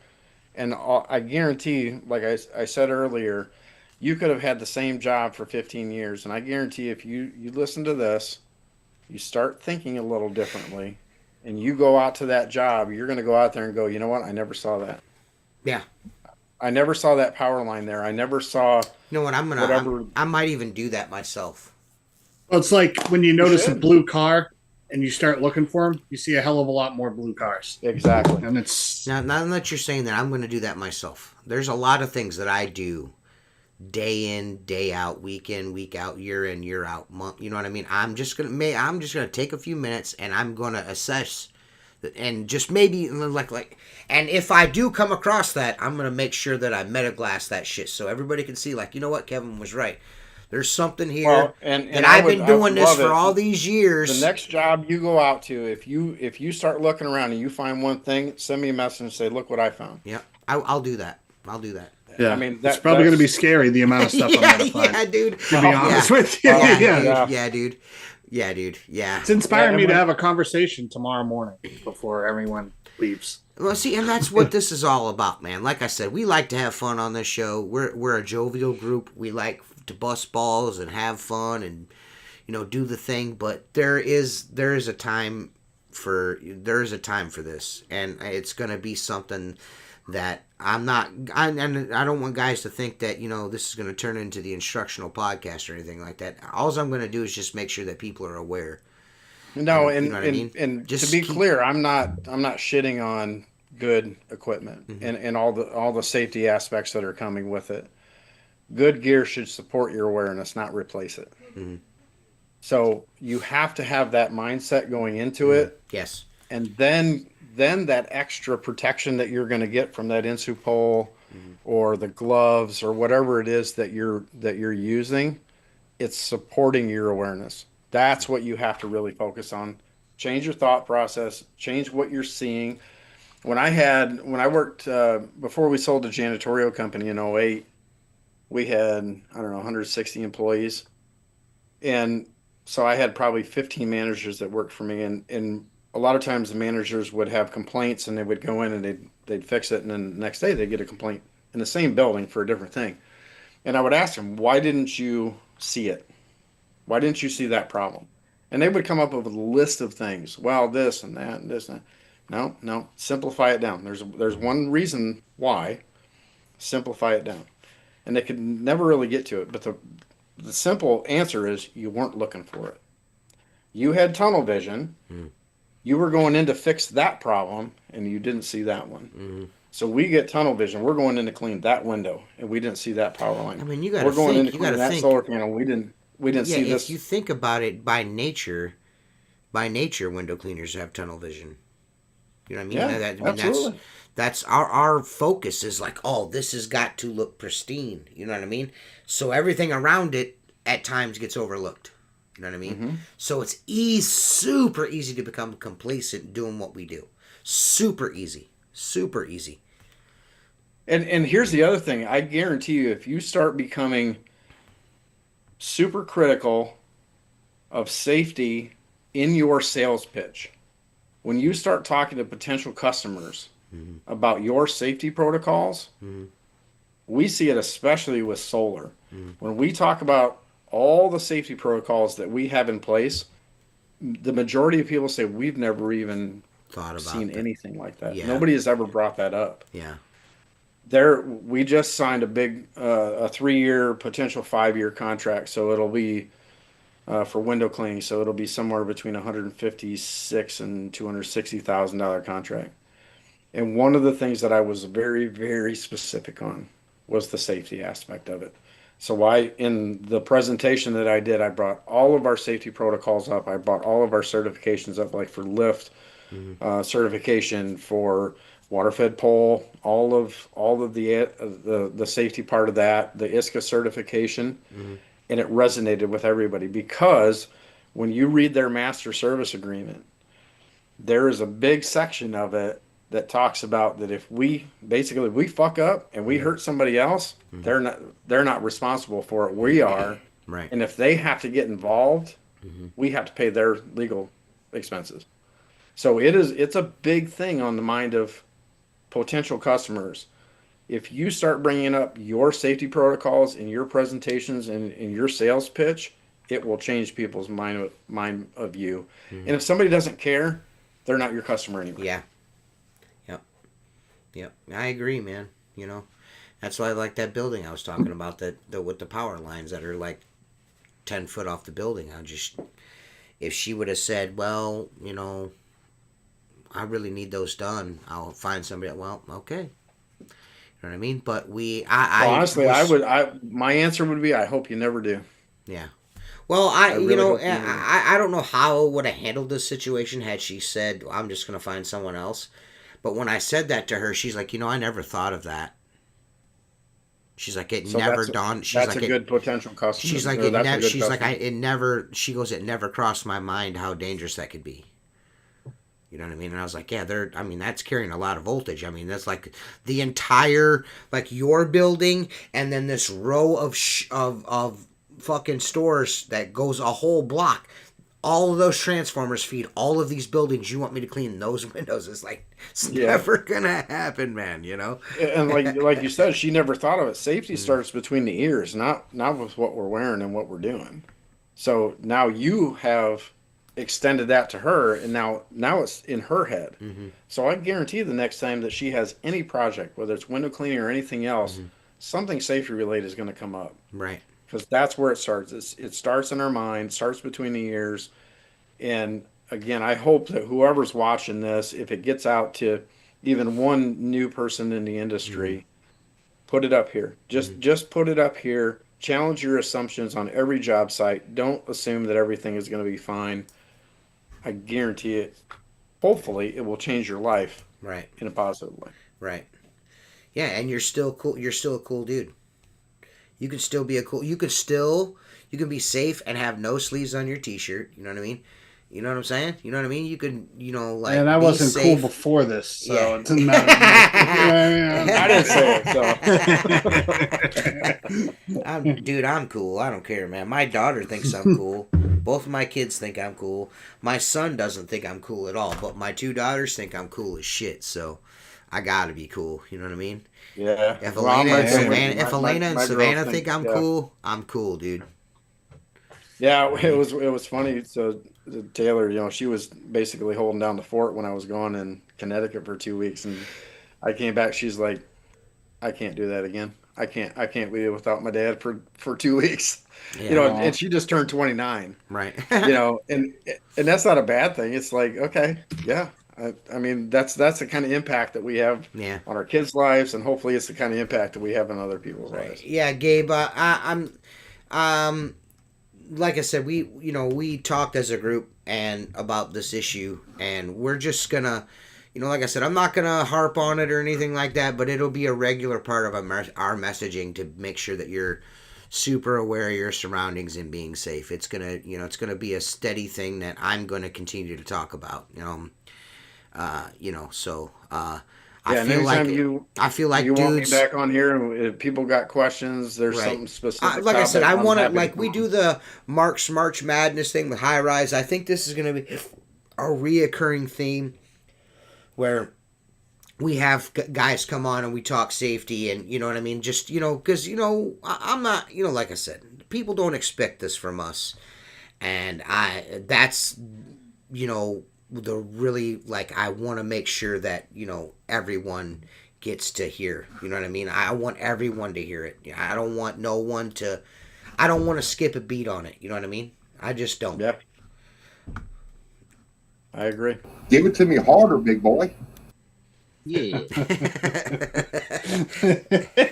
And I guarantee, like I said earlier, you could have had the same job for 15 years. And I guarantee if you listen to this, you start thinking a little differently, and you go out to that job, you're going to go out there and go, you know what? I never saw that. Yeah. I never saw that power line there. I never saw. You know what? I might even do that myself. Well, it's like when you notice a blue car and you start looking for them, you see a hell of a lot more blue cars. Exactly. And it's now that you're saying that, I'm going to do that myself. There's a lot of things that I do day in, day out, week in, week out, year in, year out, month. You know what I mean? I'm just gonna take a few minutes and I'm going to assess And just maybe and if I do come across that, I'm gonna make sure that I metaglass that shit so everybody can see, like, you know what, Kevin was right. There's something here Well, and that I I've would been doing this love for it. all these The years. next job you go out to, if you start looking around and you find one thing, send me a message and say, "Look what I found." Yeah, I'll do that. I'll do that. Yeah, I mean, it's probably going to be scary the amount of stuff I'm Yeah, going to find. yeah, dude. To be honest Yeah. with you, Yeah, yeah. dude. Yeah, dude. Yeah, dude. Yeah. It's inspiring and me to when- have a conversation tomorrow morning before everyone leaves. Well, see, and that's what this is all about, man. Like I said, we like to have fun on this show. We're a jovial group. We like to bust balls and have fun and do the thing. But there is a time for this, and it's gonna be something that and I don't want guys to think that this is gonna turn into the instructional podcast or anything like that. All I'm gonna do is just make sure that people are aware. No, You and know what I mean? and Just to be keep- clear, I'm not shitting on good equipment and all the safety aspects that are coming with it. Good gear should support your awareness, not replace it. So you have to have that mindset going into it, Yes. and then that extra protection that you're going to get from that insu pole or the gloves or whatever it is that you're using, it's supporting your awareness. That's what you have to really focus on. Change your thought process, change what you're seeing. When I worked before we sold the janitorial company in '08, we had, I don't know, 160 employees. And so I had probably 15 managers that worked for me, and a lot of times the managers would have complaints and they would go in and they'd fix it, and then the next day they'd get a complaint in the same building for a different thing. And I would ask them, why didn't you see it? Why didn't you see that problem? And they would come up with a list of things. Well, this and that and this and that. No, simplify it down. There's one reason why. Simplify it down. And they could never really get to it. But the simple answer is you weren't looking for it. You had tunnel vision. You were going in to fix that problem, and you didn't see that one. So we get tunnel vision. We're going in to clean that window, and we didn't see that power line. I mean, you got to We're going in to think. You clean got to that think. solar panel. We didn't Yeah, see this. if you think about it, by nature, window cleaners have tunnel vision. You know what I mean? Yeah, absolutely. That's our focus is like, oh, this has got to look pristine. You know what I mean? So everything around it at times gets overlooked. You know what I mean? So it's super easy to become complacent doing what we do. Super easy. Super easy. And here's the other thing. I guarantee you, if you start becoming super critical of safety in your sales pitch, when you start talking to potential customers about your safety protocols, we see it especially with solar. When we talk about all the safety protocols that we have in place, the majority of people say we've never even Thought about seen that. anything like that. Yeah. Nobody has ever brought that up. Yeah. We just signed a big a 3-year potential 5-year contract, so it'll be for window cleaning, so it'll be somewhere between $156 and $260,000 contract. And one of the things that I was very, very specific on was the safety aspect of it. So in the presentation that I did, I brought all of our safety protocols up. I brought all of our certifications up, like for lift certification, for water-fed pole, all of the safety part of that, the ISCA certification, and it resonated with everybody because when you read their master service agreement, there is a big section of it that talks about that if we fuck up and we hurt somebody else, they're not responsible for it. We are. Right. And if they have to get involved, we have to pay their legal expenses. So it's a big thing on the mind of potential customers. If you start bringing up your safety protocols in your presentations and in your sales pitch, it will change people's mind of you. And if somebody doesn't care, they're not your customer anymore. Yeah. Yep. I agree, man. That's why I like that building I was talking about, with the power lines that are like 10 foot off the building. If she would have said, well, I really need those done, I'll find somebody. Well, okay. You know what I mean? But honestly, my answer would be, I hope you never do. Yeah. Well, I you really know hope you know. I don't know how I would have handled this situation had she said I'm just gonna find someone else. But when I said that to her, she's like, I never thought of that. She's like, it So never dawned. She's that's a like, good potential customer. she's like, Or that's a good she's like, customer. it never. She goes, it never crossed my mind how dangerous that could be. You know what I mean? And I was like, yeah, I mean, that's carrying a lot of voltage. I mean, that's like the entire, like your building, and then this row of fucking stores that goes a whole block. All of those transformers feed all of these buildings. You want me to clean those windows? It's like it's Yeah. never gonna happen, man. You know? And like you said, she never thought of it. Safety starts between the ears, not with what we're wearing and what we're doing. So now you have extended that to her, and now it's in her head. So I guarantee the next time that she has any project, whether it's window cleaning or anything else, something safety related is going to come up. Right. Because that's where it starts. It starts in our mind, starts between the ears. And again, I hope that whoever's watching this, if it gets out to even one new person in the industry, put it up here. Just put it up here. Challenge your assumptions on every job site. Don't assume that everything is going to be fine. I guarantee it. Hopefully, it will change your life Right. in a positive way. Right. Yeah, and you're still cool. You're still a cool dude. You can still be a cool. You can be safe and have no sleeves on your t-shirt. You know what I mean? You know what I'm saying? You know what I mean? You can, like. And I be wasn't safe. cool before this, so Yeah. it doesn't matter. I didn't say it, so. I'm cool. I don't care, man. My daughter thinks I'm cool. Both of my kids think I'm cool. My son doesn't think I'm cool at all, but my two daughters think I'm cool as shit. So I gotta be cool. You know what I mean? Yeah. If Well, I'm Elena and right there with Savannah, you. if My- Elena and my girls Savannah think I'm yeah. cool, I'm cool, dude. Yeah, it was funny. So Taylor, she was basically holding down the fort when I was gone in Connecticut for 2 weeks, and I came back. She's like, "I can't do that again. I can't leave without my dad for 2 weeks." Yeah. And she just turned 29. Right. And that's not a bad thing. It's like, okay, yeah. I mean, that's the kind of impact that we have Yeah. on our kids' lives, and hopefully, it's the kind of impact that we have on other people's lives. Yeah, Gabe. Like I said, we talked as a group and about this issue, and we're just gonna, like I said, I'm not gonna harp on it or anything like that, but it'll be a regular part of our messaging to make sure that you're super aware of your surroundings and being safe. It's gonna be a steady thing that I'm gonna continue to talk about. So. Yeah, and I feel like you want me dudes back on here, and if people got questions, there's Right. something specific. Like I said, I want to, to like we do the March Madness thing with High Rise. I think this is going to be a reoccurring theme where we have guys come on and we talk safety, and you know what I mean? Just, because, I'm not, like I said, people don't expect this from us. And that's, the really, like, I want to make sure that, everyone gets to hear. You know what I mean? I want everyone to hear it. I don't want I don't want to skip a beat on it. You know what I mean? I just don't. Yep. I agree. Give it to me harder, big boy. Yeah.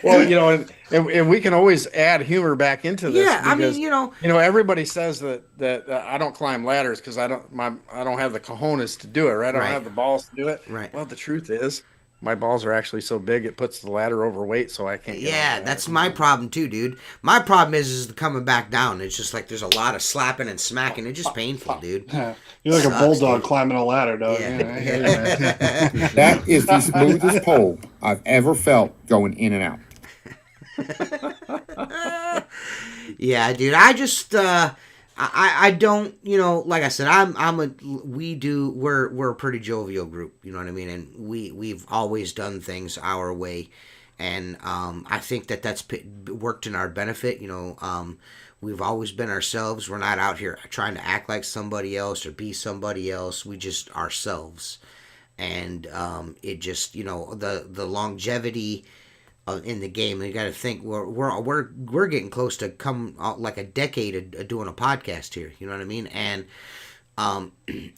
Well, and we can always add humor back into this. Yeah, I because, mean, everybody says that I don't climb ladders because I don't have the cojones to do it, right? I don't Right. have the balls to do it. Right. Well, the truth is, my balls are actually so big it puts the ladder overweight, so I can't. Yeah, that's my problem too, dude. My problem is the coming back down. It's just like there's a lot of slapping and smacking. It's just painful, dude. You're like Sucks, a bulldog dude. climbing a ladder, dog. Yeah. Yeah, I hear you, man. That is the smoothest pole I've ever felt going in and out. Yeah, dude. I just I don't, like I said, we're a pretty jovial group, you know what I mean? And we've always done things our way. And I think that's worked in our benefit, we've always been ourselves. We're not out here trying to act like somebody else or be somebody else. We just ourselves. And it just, the longevity in the game. You got to think we're getting close to come like a decade of doing a podcast here. You know what I mean? And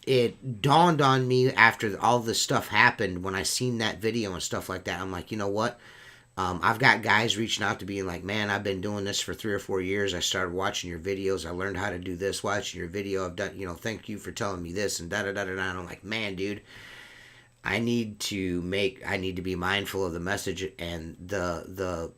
it dawned on me after all this stuff happened when I seen that video and stuff like that. I'm like, you know what? I've got guys reaching out to being like, man, I've been doing this for 3 or 4 years. I started watching your videos. I learned how to do this watching your video. I've done, thank you for telling me this and da da da da da. And I'm like, man, dude, I need to be mindful of the message and the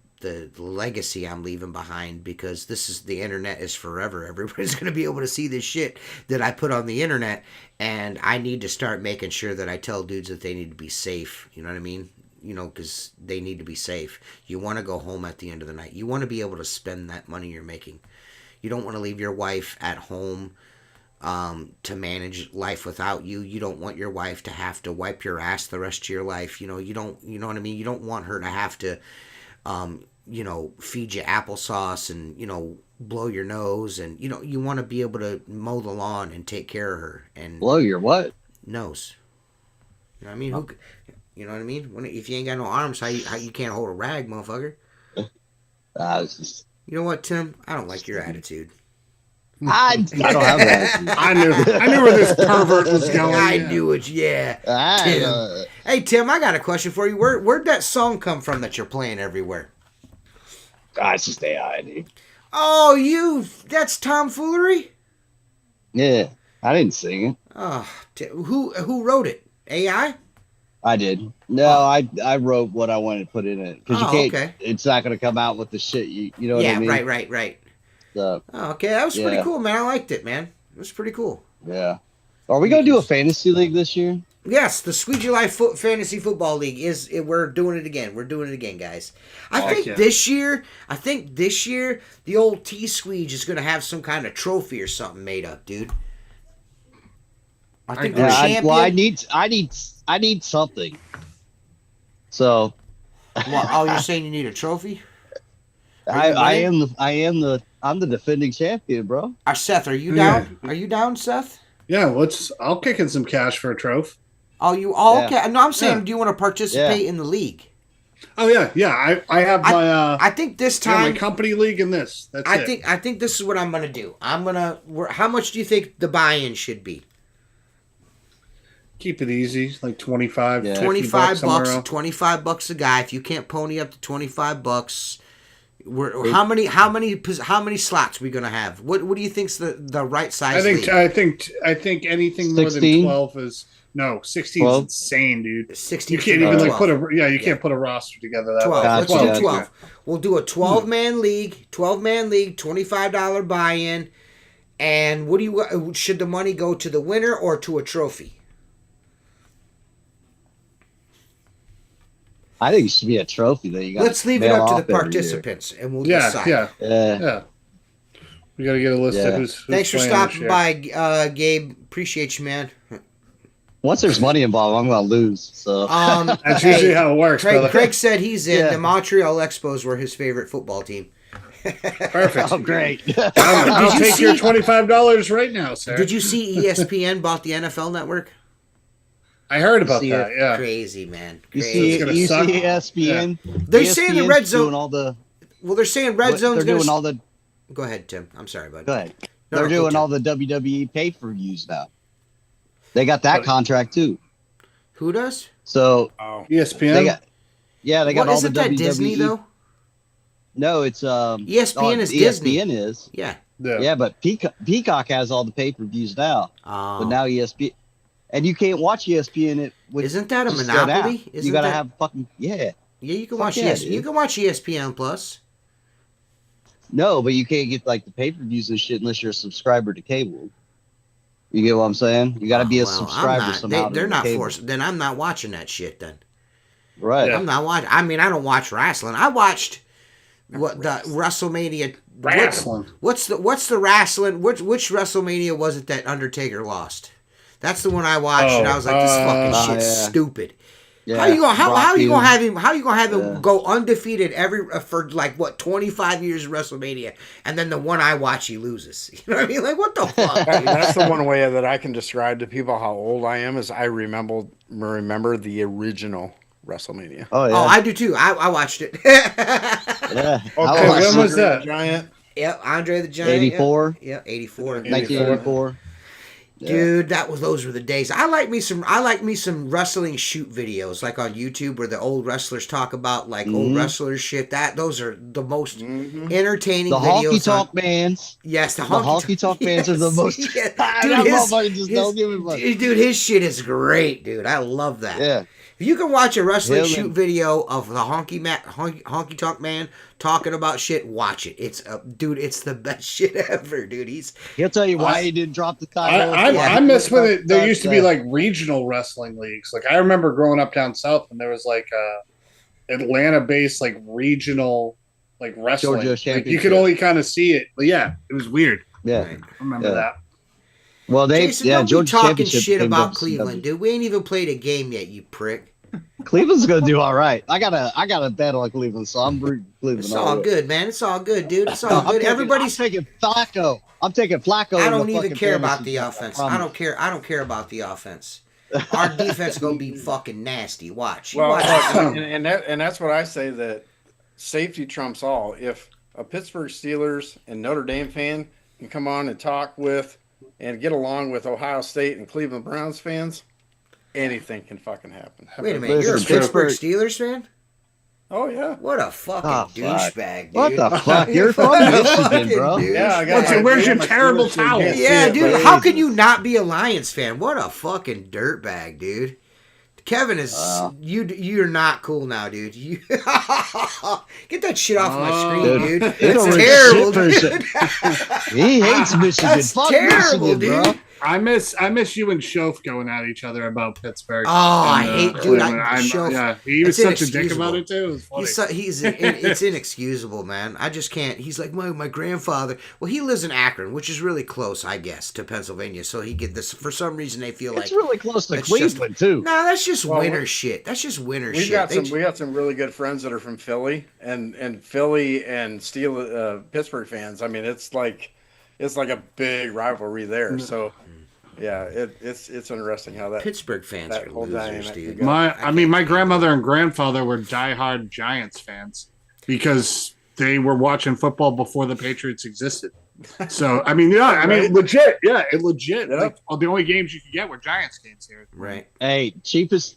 legacy I'm leaving behind, because the internet is forever. Everybody's going to be able to see this shit that I put on the internet, and I need to start making sure that I tell dudes that they need to be safe. You know what I mean? Because they need to be safe. You want to go home at the end of the night. You want to be able to spend that money you're making. You don't want to leave your wife at home to manage life without you. You don't want your wife to have to wipe your ass the rest of your life. You know what I mean? You don't want her to have to, feed you applesauce and, blow your nose. And, you want to be able to mow the lawn and take care of her. And Blow your what? nose. You know what I mean? You know what I mean? If you ain't got no arms, how you can't hold a rag, motherfucker? It's just, You know what, Tim? I don't like your attitude. I don't have that. I knew where this pervert was going. I knew it, yeah. Tim. Hey, Tim, I got a question for you. Where'd that song come from that you're playing everywhere? It's just AI, dude. Oh, that's tomfoolery? Yeah, I didn't sing it. Oh, who wrote it? AI? I did. No, I wrote what I wanted to put in it, because you can't. Okay. It's not going to come out with the shit. You know what I mean? Yeah, right. So, Oh, okay, that was pretty cool, man. I liked it, man. It was pretty cool. yeah. Are we going to do a fantasy league this year? Yes, the Squeegee Life Fantasy Football League we're doing it again. We're doing it again, guys. I think this year, the old T-Squeege is going to have some kind of trophy or something made up, dude. I think the champion. I need something. So. Well, you're saying you need a trophy? I'm the defending champion, bro. Seth, are you down? Are you down, Seth? Yeah, I'll kick in some cash for a trophy. Oh, okay. No, I'm saying, do you want to participate in the league? Oh yeah. I have my. I think this time my company league in this. I think this is what I'm gonna do. How much do you think the buy-in should be? Keep it easy, like 25. Yeah. 25 bucks. $25 a guy. If you can't pony up to $25, how many slots are we gonna have? What do you think's the right size? I think anything more 16? than 12 is. No, 16 is insane, dude. 16. You can't even 12. can't put a roster together that 12. way. Let's Gotcha. do 12. We'll do a 12-man league. 12-man league. $25 buy-in. And should the money go to the winner or to a trophy? I think it should be a trophy that you got. Let's leave it up to the participants, and we'll decide. Yeah. We got to get a list of who's Thanks for playing stopping by, Gabe. Appreciate you, man. Once there's money involved, I'm gonna lose. So That's usually how it works. Craig said he's in. The Montreal Expos were his favorite football team. Perfect. Oh, great. I'll take your $25 right now, sir. Did you see ESPN bought the NFL Network? I heard about that. Yeah. Crazy, man. You Crazy. see ESPN? They're saying the Red Zone. Doing all the. Well, they're saying Red Zone's They're doing all the. Go ahead, Tim. I'm sorry, buddy. Go ahead. No, They're go, doing Tim. all the WWE pay-per-views now. They got that contract too. Who does? So ESPN. they got all the isn't that WWE. Disney though? No, it's ESPN is Disney. ESPN is. Yeah. Yeah, but Peacock has all the pay-per-views now. Oh. But now ESPN, and you can't watch ESPN. Isn't that a just monopoly? that. You gotta have fucking Yeah, you can Fuck watch yeah, ESPN. You dude. can watch ESPN Plus. No, but you can't get like the pay-per-views and shit unless you're a subscriber to cable. You get what I'm saying? You got to be a subscriber somehow. They're to not cable. forced. Then I'm not watching that shit. Then Right. I'm not watching. I mean, I don't watch wrestling. I watched the WrestleMania. Wrestling. What's the wrestling? Which WrestleMania was it that Undertaker lost? That's the one I watched, and I was like, this fucking shit's stupid. Yeah. How you gonna have him? How you gonna have him Yeah. go undefeated for like what 25 years of WrestleMania, and then the one I watch he loses? You know what I mean? Like what the fuck? That's the one way that I can describe to people how old I am is I remember the original WrestleMania. Oh yeah. Oh, I do too. I watched it. Yeah. Okay, when was that? Giant. Yep, Andre the Giant. 84. Yeah, 84. 1984. Dude, those were the days. I like me some wrestling shoot videos like on YouTube where the old wrestlers talk about like old wrestlers shit. Those are the most entertaining The videos. honky talk bands. Yes, the honky talk bands are the most. Yeah. Dude, that motherfucker just don't give a fuck. Dude, his shit is great, dude. I love that. Yeah. If you can watch a wrestling Him shoot and- video of the honky talk man talking about shit, watch it. It's it's the best shit ever, dude. He'll tell you why he didn't drop the title. I miss when there used to be like regional wrestling leagues. Like I remember growing up down south when there was like Atlanta-based like regional like wrestling. Georgia Like, you Championship. could only kind of see it, but yeah, it was weird. Yeah. Right. I remember that. Well, Jason, don't be Georgia talking Championship shit came about to Cleveland, dude. We ain't even played a game yet, you prick. Cleveland's gonna do all right. I got a bet on Cleveland, so I'm rooting for Cleveland. It's all good, man. It's all good, dude. It's all good. Everybody's taking Flacco. I'm taking Flacco. I in don't the even fucking care about fantasy the draft, offense. I I don't care. I don't care about the offense. Our defense gonna be fucking nasty. Watch. Well, Watch. and that's what I say, that safety trumps all. If a Pittsburgh Steelers and Notre Dame fan can come on and talk with and get along with Ohio State and Cleveland Browns fans, anything can fucking happen. Wait a minute. You're a Listen, Pittsburgh Pittsburgh- Steelers fan? Oh yeah. What a fucking Oh, fuck. douchebag, dude. What the fuck? You're from What a Michigan, fucking bro. douche. Yeah, I got Where's your terrible towel? Yeah, dude. How can you not be a Lions fan? What a fucking dirtbag, dude. Kevin is you're not cool now, dude. You get that shit off my screen, dude. It's That's a terrible, shit dude. He hates Michigan. That's Fuck terrible, Michigan, dude. bro. I miss you and Shof going at each other about Pittsburgh. Oh, I and, hate, dude. Cleveland. Shof, yeah, he was it's such a dick inexcusable. about it too. It was funny. It's inexcusable, man. I just can't. He's like my grandfather. Well, he lives in Akron, which is really close, I guess, to Pennsylvania. So he get this. For some reason, they feel like It's really close to it's Cleveland too. No, that's just Well, winter shit. That's just winter We shit. got some really good friends that are from Philly and Philly and Pittsburgh fans. I mean, it's like a big rivalry there. So yeah, it's interesting how that Pittsburgh fans that are whole losers, dynamic dude. could go. My grandmother and grandfather were diehard Giants fans because they were watching football before the Patriots existed. So Right. legit, legit. Yeah. Like, the only games you could get were Giants games here. Right. Hey, cheapest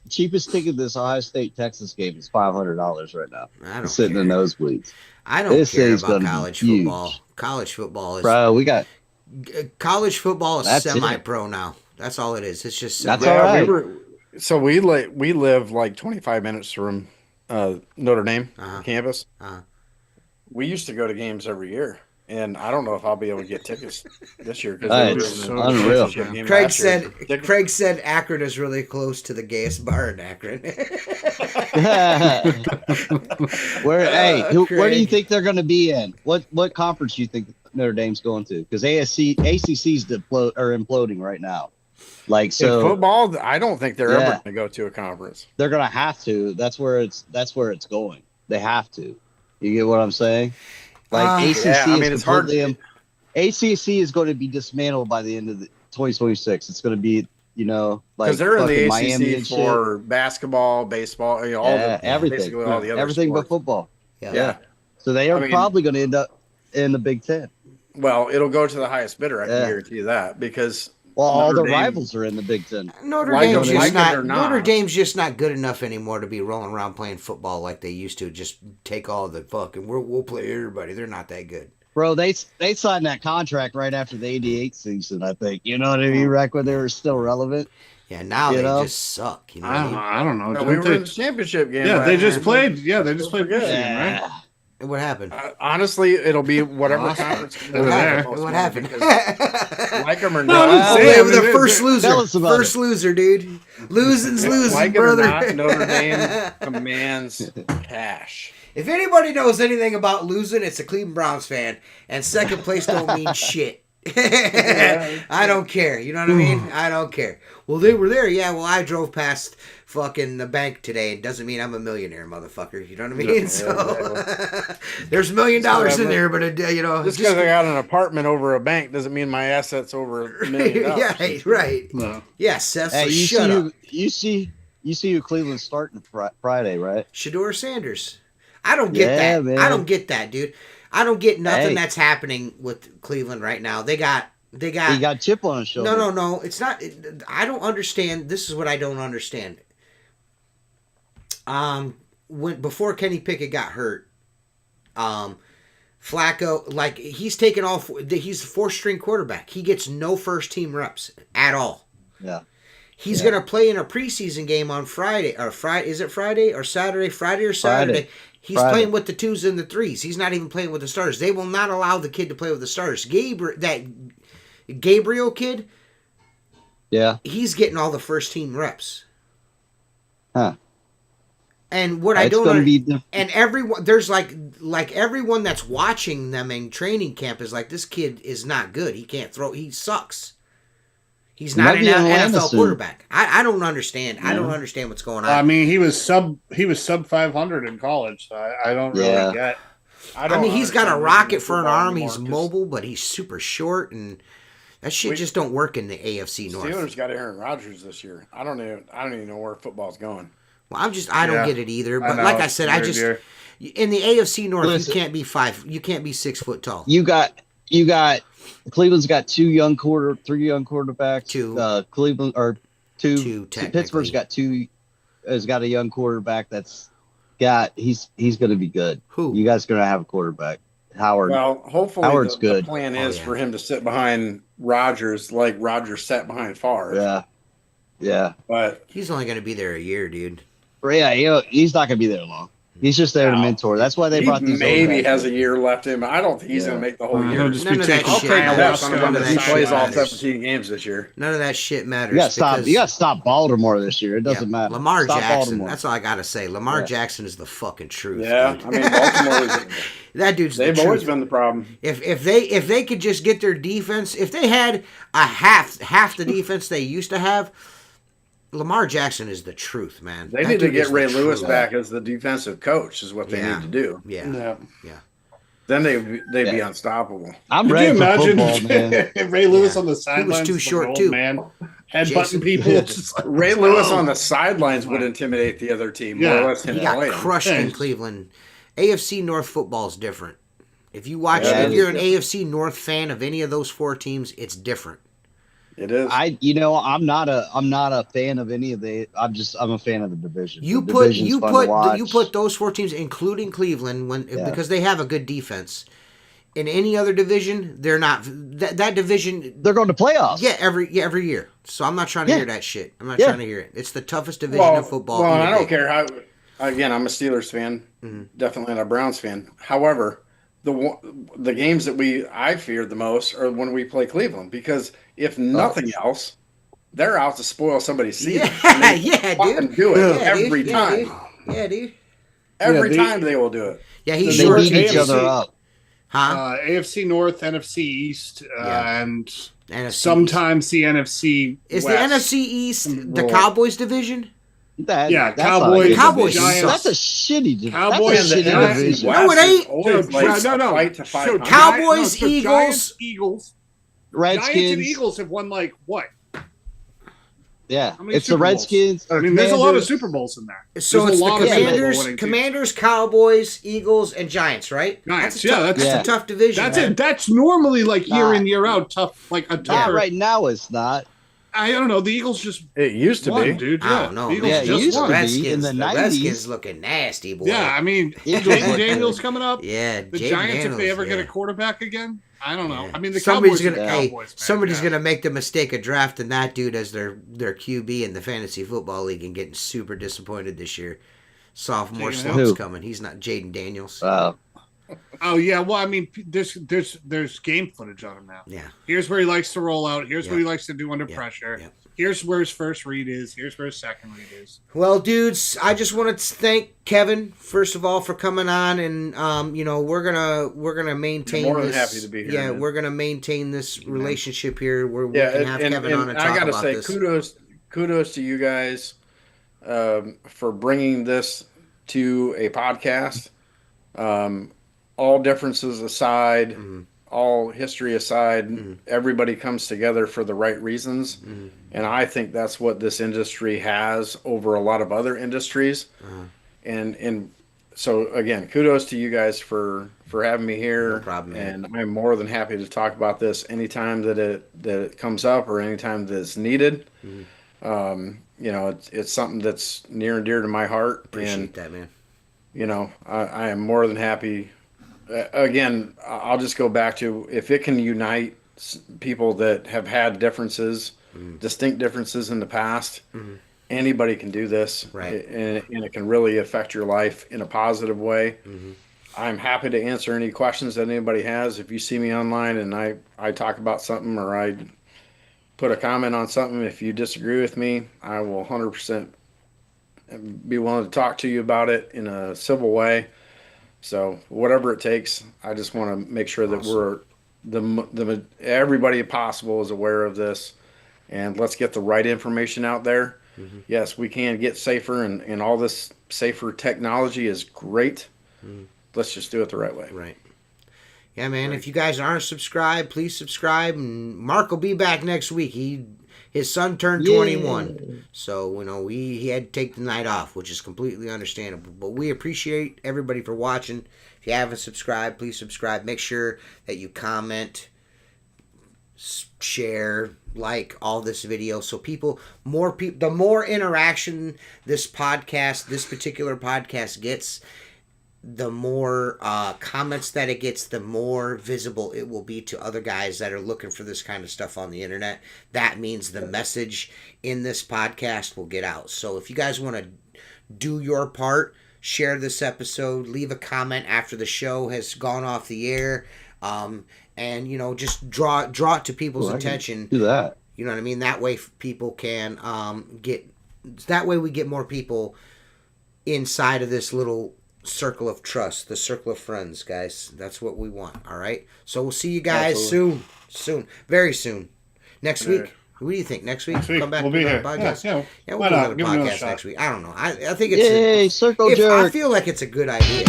ticket this Ohio State Texas game is $500 right now. I don't Sitting care. in nosebleeds. I don't This care thing's about gonna be college huge. football. College football is Bro, we got college football is That's it. semi-pro now. That's all it is. It's just That's semi- all right. We live like 25 minutes from Notre Dame campus. Uh-huh. We used to go to games every year, and I don't know if I'll be able to get tickets this year Hey, because it's unreal. Craig said Akron is really close to the gayest bar in Akron. Where do you Craig. think they're going to be in? What conference do you think Notre Dame's going to? Because ACC's imploding right now. Like so, in football, I don't think they're Yeah. ever going to go to a conference. they're going to have to. That's where it's going. They have to. You get what I'm saying? Like ACC yeah, I mean, is it's hard. ACC is going to be dismantled by the end of 2026. It's going to be like Because they're in the fucking Miami ACC and shit. for basketball, baseball, all everything, basically all the other everything but sports. football. Yeah. So they are I mean- probably going to end up in the Big Ten. Well, it'll go to the highest bidder. I can Yeah. guarantee you that because Well, all Notre the Dame- rivals are in the Big Ten. Notre Like Dame's it- just like it not. or not. Notre Dame's just not good enough anymore to be rolling around playing football like they used to. Just take all the fucking. We'll play everybody. They're not that good. Bro, they signed that contract right after the '88 season, I think. You know what I mean? Right when they were still relevant. Yeah, now You they know? just suck. You know what I mean? I don't know. No, Didn't we were they- in the championship game. yeah, last they just year. played. Yeah, they just played forget. Michigan, right? What happened? Honestly, it'll be whatever conference. They were there. What happened? Like them or No, not, I'm Oh, saying- they were the first Tell loser. us about First loser, dude. Losing's losing, like it or brother. not, Notre Dame commands cash. If anybody knows anything about losing, it's a Cleveland Browns fan. And second place don't mean shit. I don't care. You know what I mean? I don't care. Well, they were there. Yeah, well, I drove past fucking the bank today. It doesn't mean I'm a millionaire, motherfucker. You know what I mean? Yeah, So there's $1 million in there, but, Just because I got an apartment over a bank doesn't mean my assets over $1 million. yeah, right. No. Yeah, Seth, so Hey, shut up. you see who Cleveland's starting Friday, right? Shador Sanders. I don't get Yeah, that. man. I don't get that, dude. I don't get nothing Hey. that's happening with Cleveland right now. They got They got He got a chip on his shoulder. no. It's not. I don't understand. This is what I don't understand. When before Kenny Pickett got hurt, Flacco, like he's taken all. He's the 4th-string quarterback. He gets no first-team reps at all. Yeah. He's gonna play in a preseason game on Friday or Friday. Is it Friday or Saturday? Friday or Saturday? He's playing with the 2s and the 3s. He's not even playing with the starters. They will not allow the kid to play with the starters. Gabriel kid, Yeah. he's getting all the first-team reps. Huh. And what It's I don't gonna be and everyone there's like everyone that's watching them in training camp is like, this kid is not good. He can't throw. He sucks. He's not an NFL quarterback. I don't understand. I don't understand what's going on. I mean, he was sub 500 in college. So I don't really get. I mean, he's got a rocket for an arm. He's mobile, but he's super short, and that shit just don't work in the AFC North. Steelers got Aaron Rodgers this year. I don't even know where football's going. Well, I don't get it either. But like I said, in the AFC North, you can't be 6 foot tall. You got Cleveland's got 3 young quarterbacks. 2. Cleveland or 2. Pittsburgh's technically. has got a young quarterback that's got he's going to be good. Who? You guys going to have a quarterback? Howard. Well, hopefully Howard's good. The plan is for him to sit behind Rodgers like Rodgers sat behind Favre. Yeah. But he's only going to be there a year, dude. Yeah, he's not going to be there long. He's just there to mentor. That's why they brought these. Maybe has a year left in him. I don't think he's going to make the whole year. None of that I'll shit take a matters. loss on him if he plays all 17 games this year. None of that shit matters. You got to stop Baltimore this year. It doesn't matter. Lamar stop Jackson. Baltimore. That's all I got to say. Lamar Jackson is the fucking truth. Yeah, dude. I mean Baltimore. That dude's the truth. They've always been the problem. If they could just get their defense, if they had a half the defense they used to have, Lamar Jackson is the truth, man. They need to get Ray Lewis back as the defensive coach is what they need to do. Yeah. Then they'd be unstoppable. I'm Could ready you for imagine football, man. Ray Lewis on the sidelines? He was too short too. Man, headbutting people. Just like, Ray Lewis on the sidelines would intimidate the other team. More or less he got crushed in Cleveland. AFC North football is different. If you watch it, if you're an AFC North fan of any of those 4 teams, it's different. It is. I'm not a fan of any of the. I'm a fan of the division. You put those 4 teams, including Cleveland, because they have a good defense. In any other division, they're not. That division, they're going to playoffs. Yeah, every year. So I'm not trying to hear that shit. I'm not trying to hear it. It's the toughest division of football. Well, I don't care how. Again, I'm a Steelers fan, definitely not a Browns fan. However, the games that I fear the most are when we play Cleveland, because if nothing else, they're out to spoil somebody's season. Dude. Do it every time. Dude. Every time they will do it. Yeah, they beat each other up. AFC North, NFC East, and NFC sometimes the NFC Is West. the NFC East the Cowboys division? Cowboys. Cowboys. That's a shitty division. Cowboys. That's a shitty division. No, it ain't. Cowboys, Eagles. Redskins. Giants and Eagles have won like what? Yeah, it's the Redskins. I mean, there's a lot of Super Bowls in there. So it's the Commanders, Cowboys, Eagles, and Giants, right? Giants. That's a tough division. That's it. That's normally like year in, year out tough. Like a tougher. Right now, it's not. I don't know. The Eagles just it used to be, dude. I don't know. The Eagles just used won. to be in the 90s. Redskins looking nasty, boy. Yeah, I mean, Jaden Daniels coming up. Yeah, the Giants, if they ever get a quarterback again, I don't know. I mean, the somebody's Cowboys gonna, Cowboys, somebody's gonna make the mistake of drafting that dude as their QB in the fantasy football league and getting super disappointed this year. Sophomore slump's coming. He's not Jaden Daniels. Oh yeah, well, I mean, there's game footage on him now. Yeah. Here's where he likes to roll out. Here's what he likes to do under pressure. Yeah. Here's where his first read is. Here's where his second read is. Well, dudes, I just want to thank Kevin first of all for coming on, and we're gonna maintain. More than happy to be here. Yeah, man. we're gonna maintain this relationship here where we can have Kevin on and talk about this. I gotta say, kudos to you guys for bringing this to a podcast. All differences aside, all history aside, everybody comes together for the right reasons. And I think that's what this industry has over a lot of other industries. And So again, kudos to you guys for having me here. No problem, man. And I'm more than happy to talk about this anytime that it comes up or anytime that it's needed. You know, it's something that's near and dear to my heart. Appreciate that, man. You know, I am more than happy. Again, I'll just go back to, if it can unite people that have had differences, distinct differences in the past, anybody can do this, Right. and it can really affect your life in a positive way. I'm happy to answer any questions that anybody has. If you see me online and I talk about something, or I put a comment on something, if you disagree with me, I will 100% be willing to talk to you about it in a civil way. So whatever it takes, I just want to make sure that we're everybody possible is aware of this, and let's get the right information out there. Yes, we can get safer, and all this safer technology is great. Let's just do it the right way. Right. Yeah, man. If you guys aren't subscribed, please subscribe. And Mark will be back next week. His son turned 21, so you know he had to take the night off, which is completely understandable. But we appreciate everybody for watching. If you haven't subscribed, please subscribe. Make sure that you comment, share, like all this video, so more people, the more interaction this particular podcast gets, the more comments that it gets, the more visible it will be to other guys that are looking for this kind of stuff on the internet. That means the message in this podcast will get out. So if you guys want to do your part, share this episode, leave a comment after the show has gone off the air, and you know, just draw it to people's attention. Do that. You know what I mean? That way people can we get more people inside of this little circle of trust, the circle of friends, guys. That's what we want. All right. So we'll see you guys soon, very soon. Next week. What do you think? Next week? Come back. We'll be here. Podcast. Yeah, we'll do another podcast next week. I don't know. I think it's Yay, circle I jerk. feel like it's a good idea.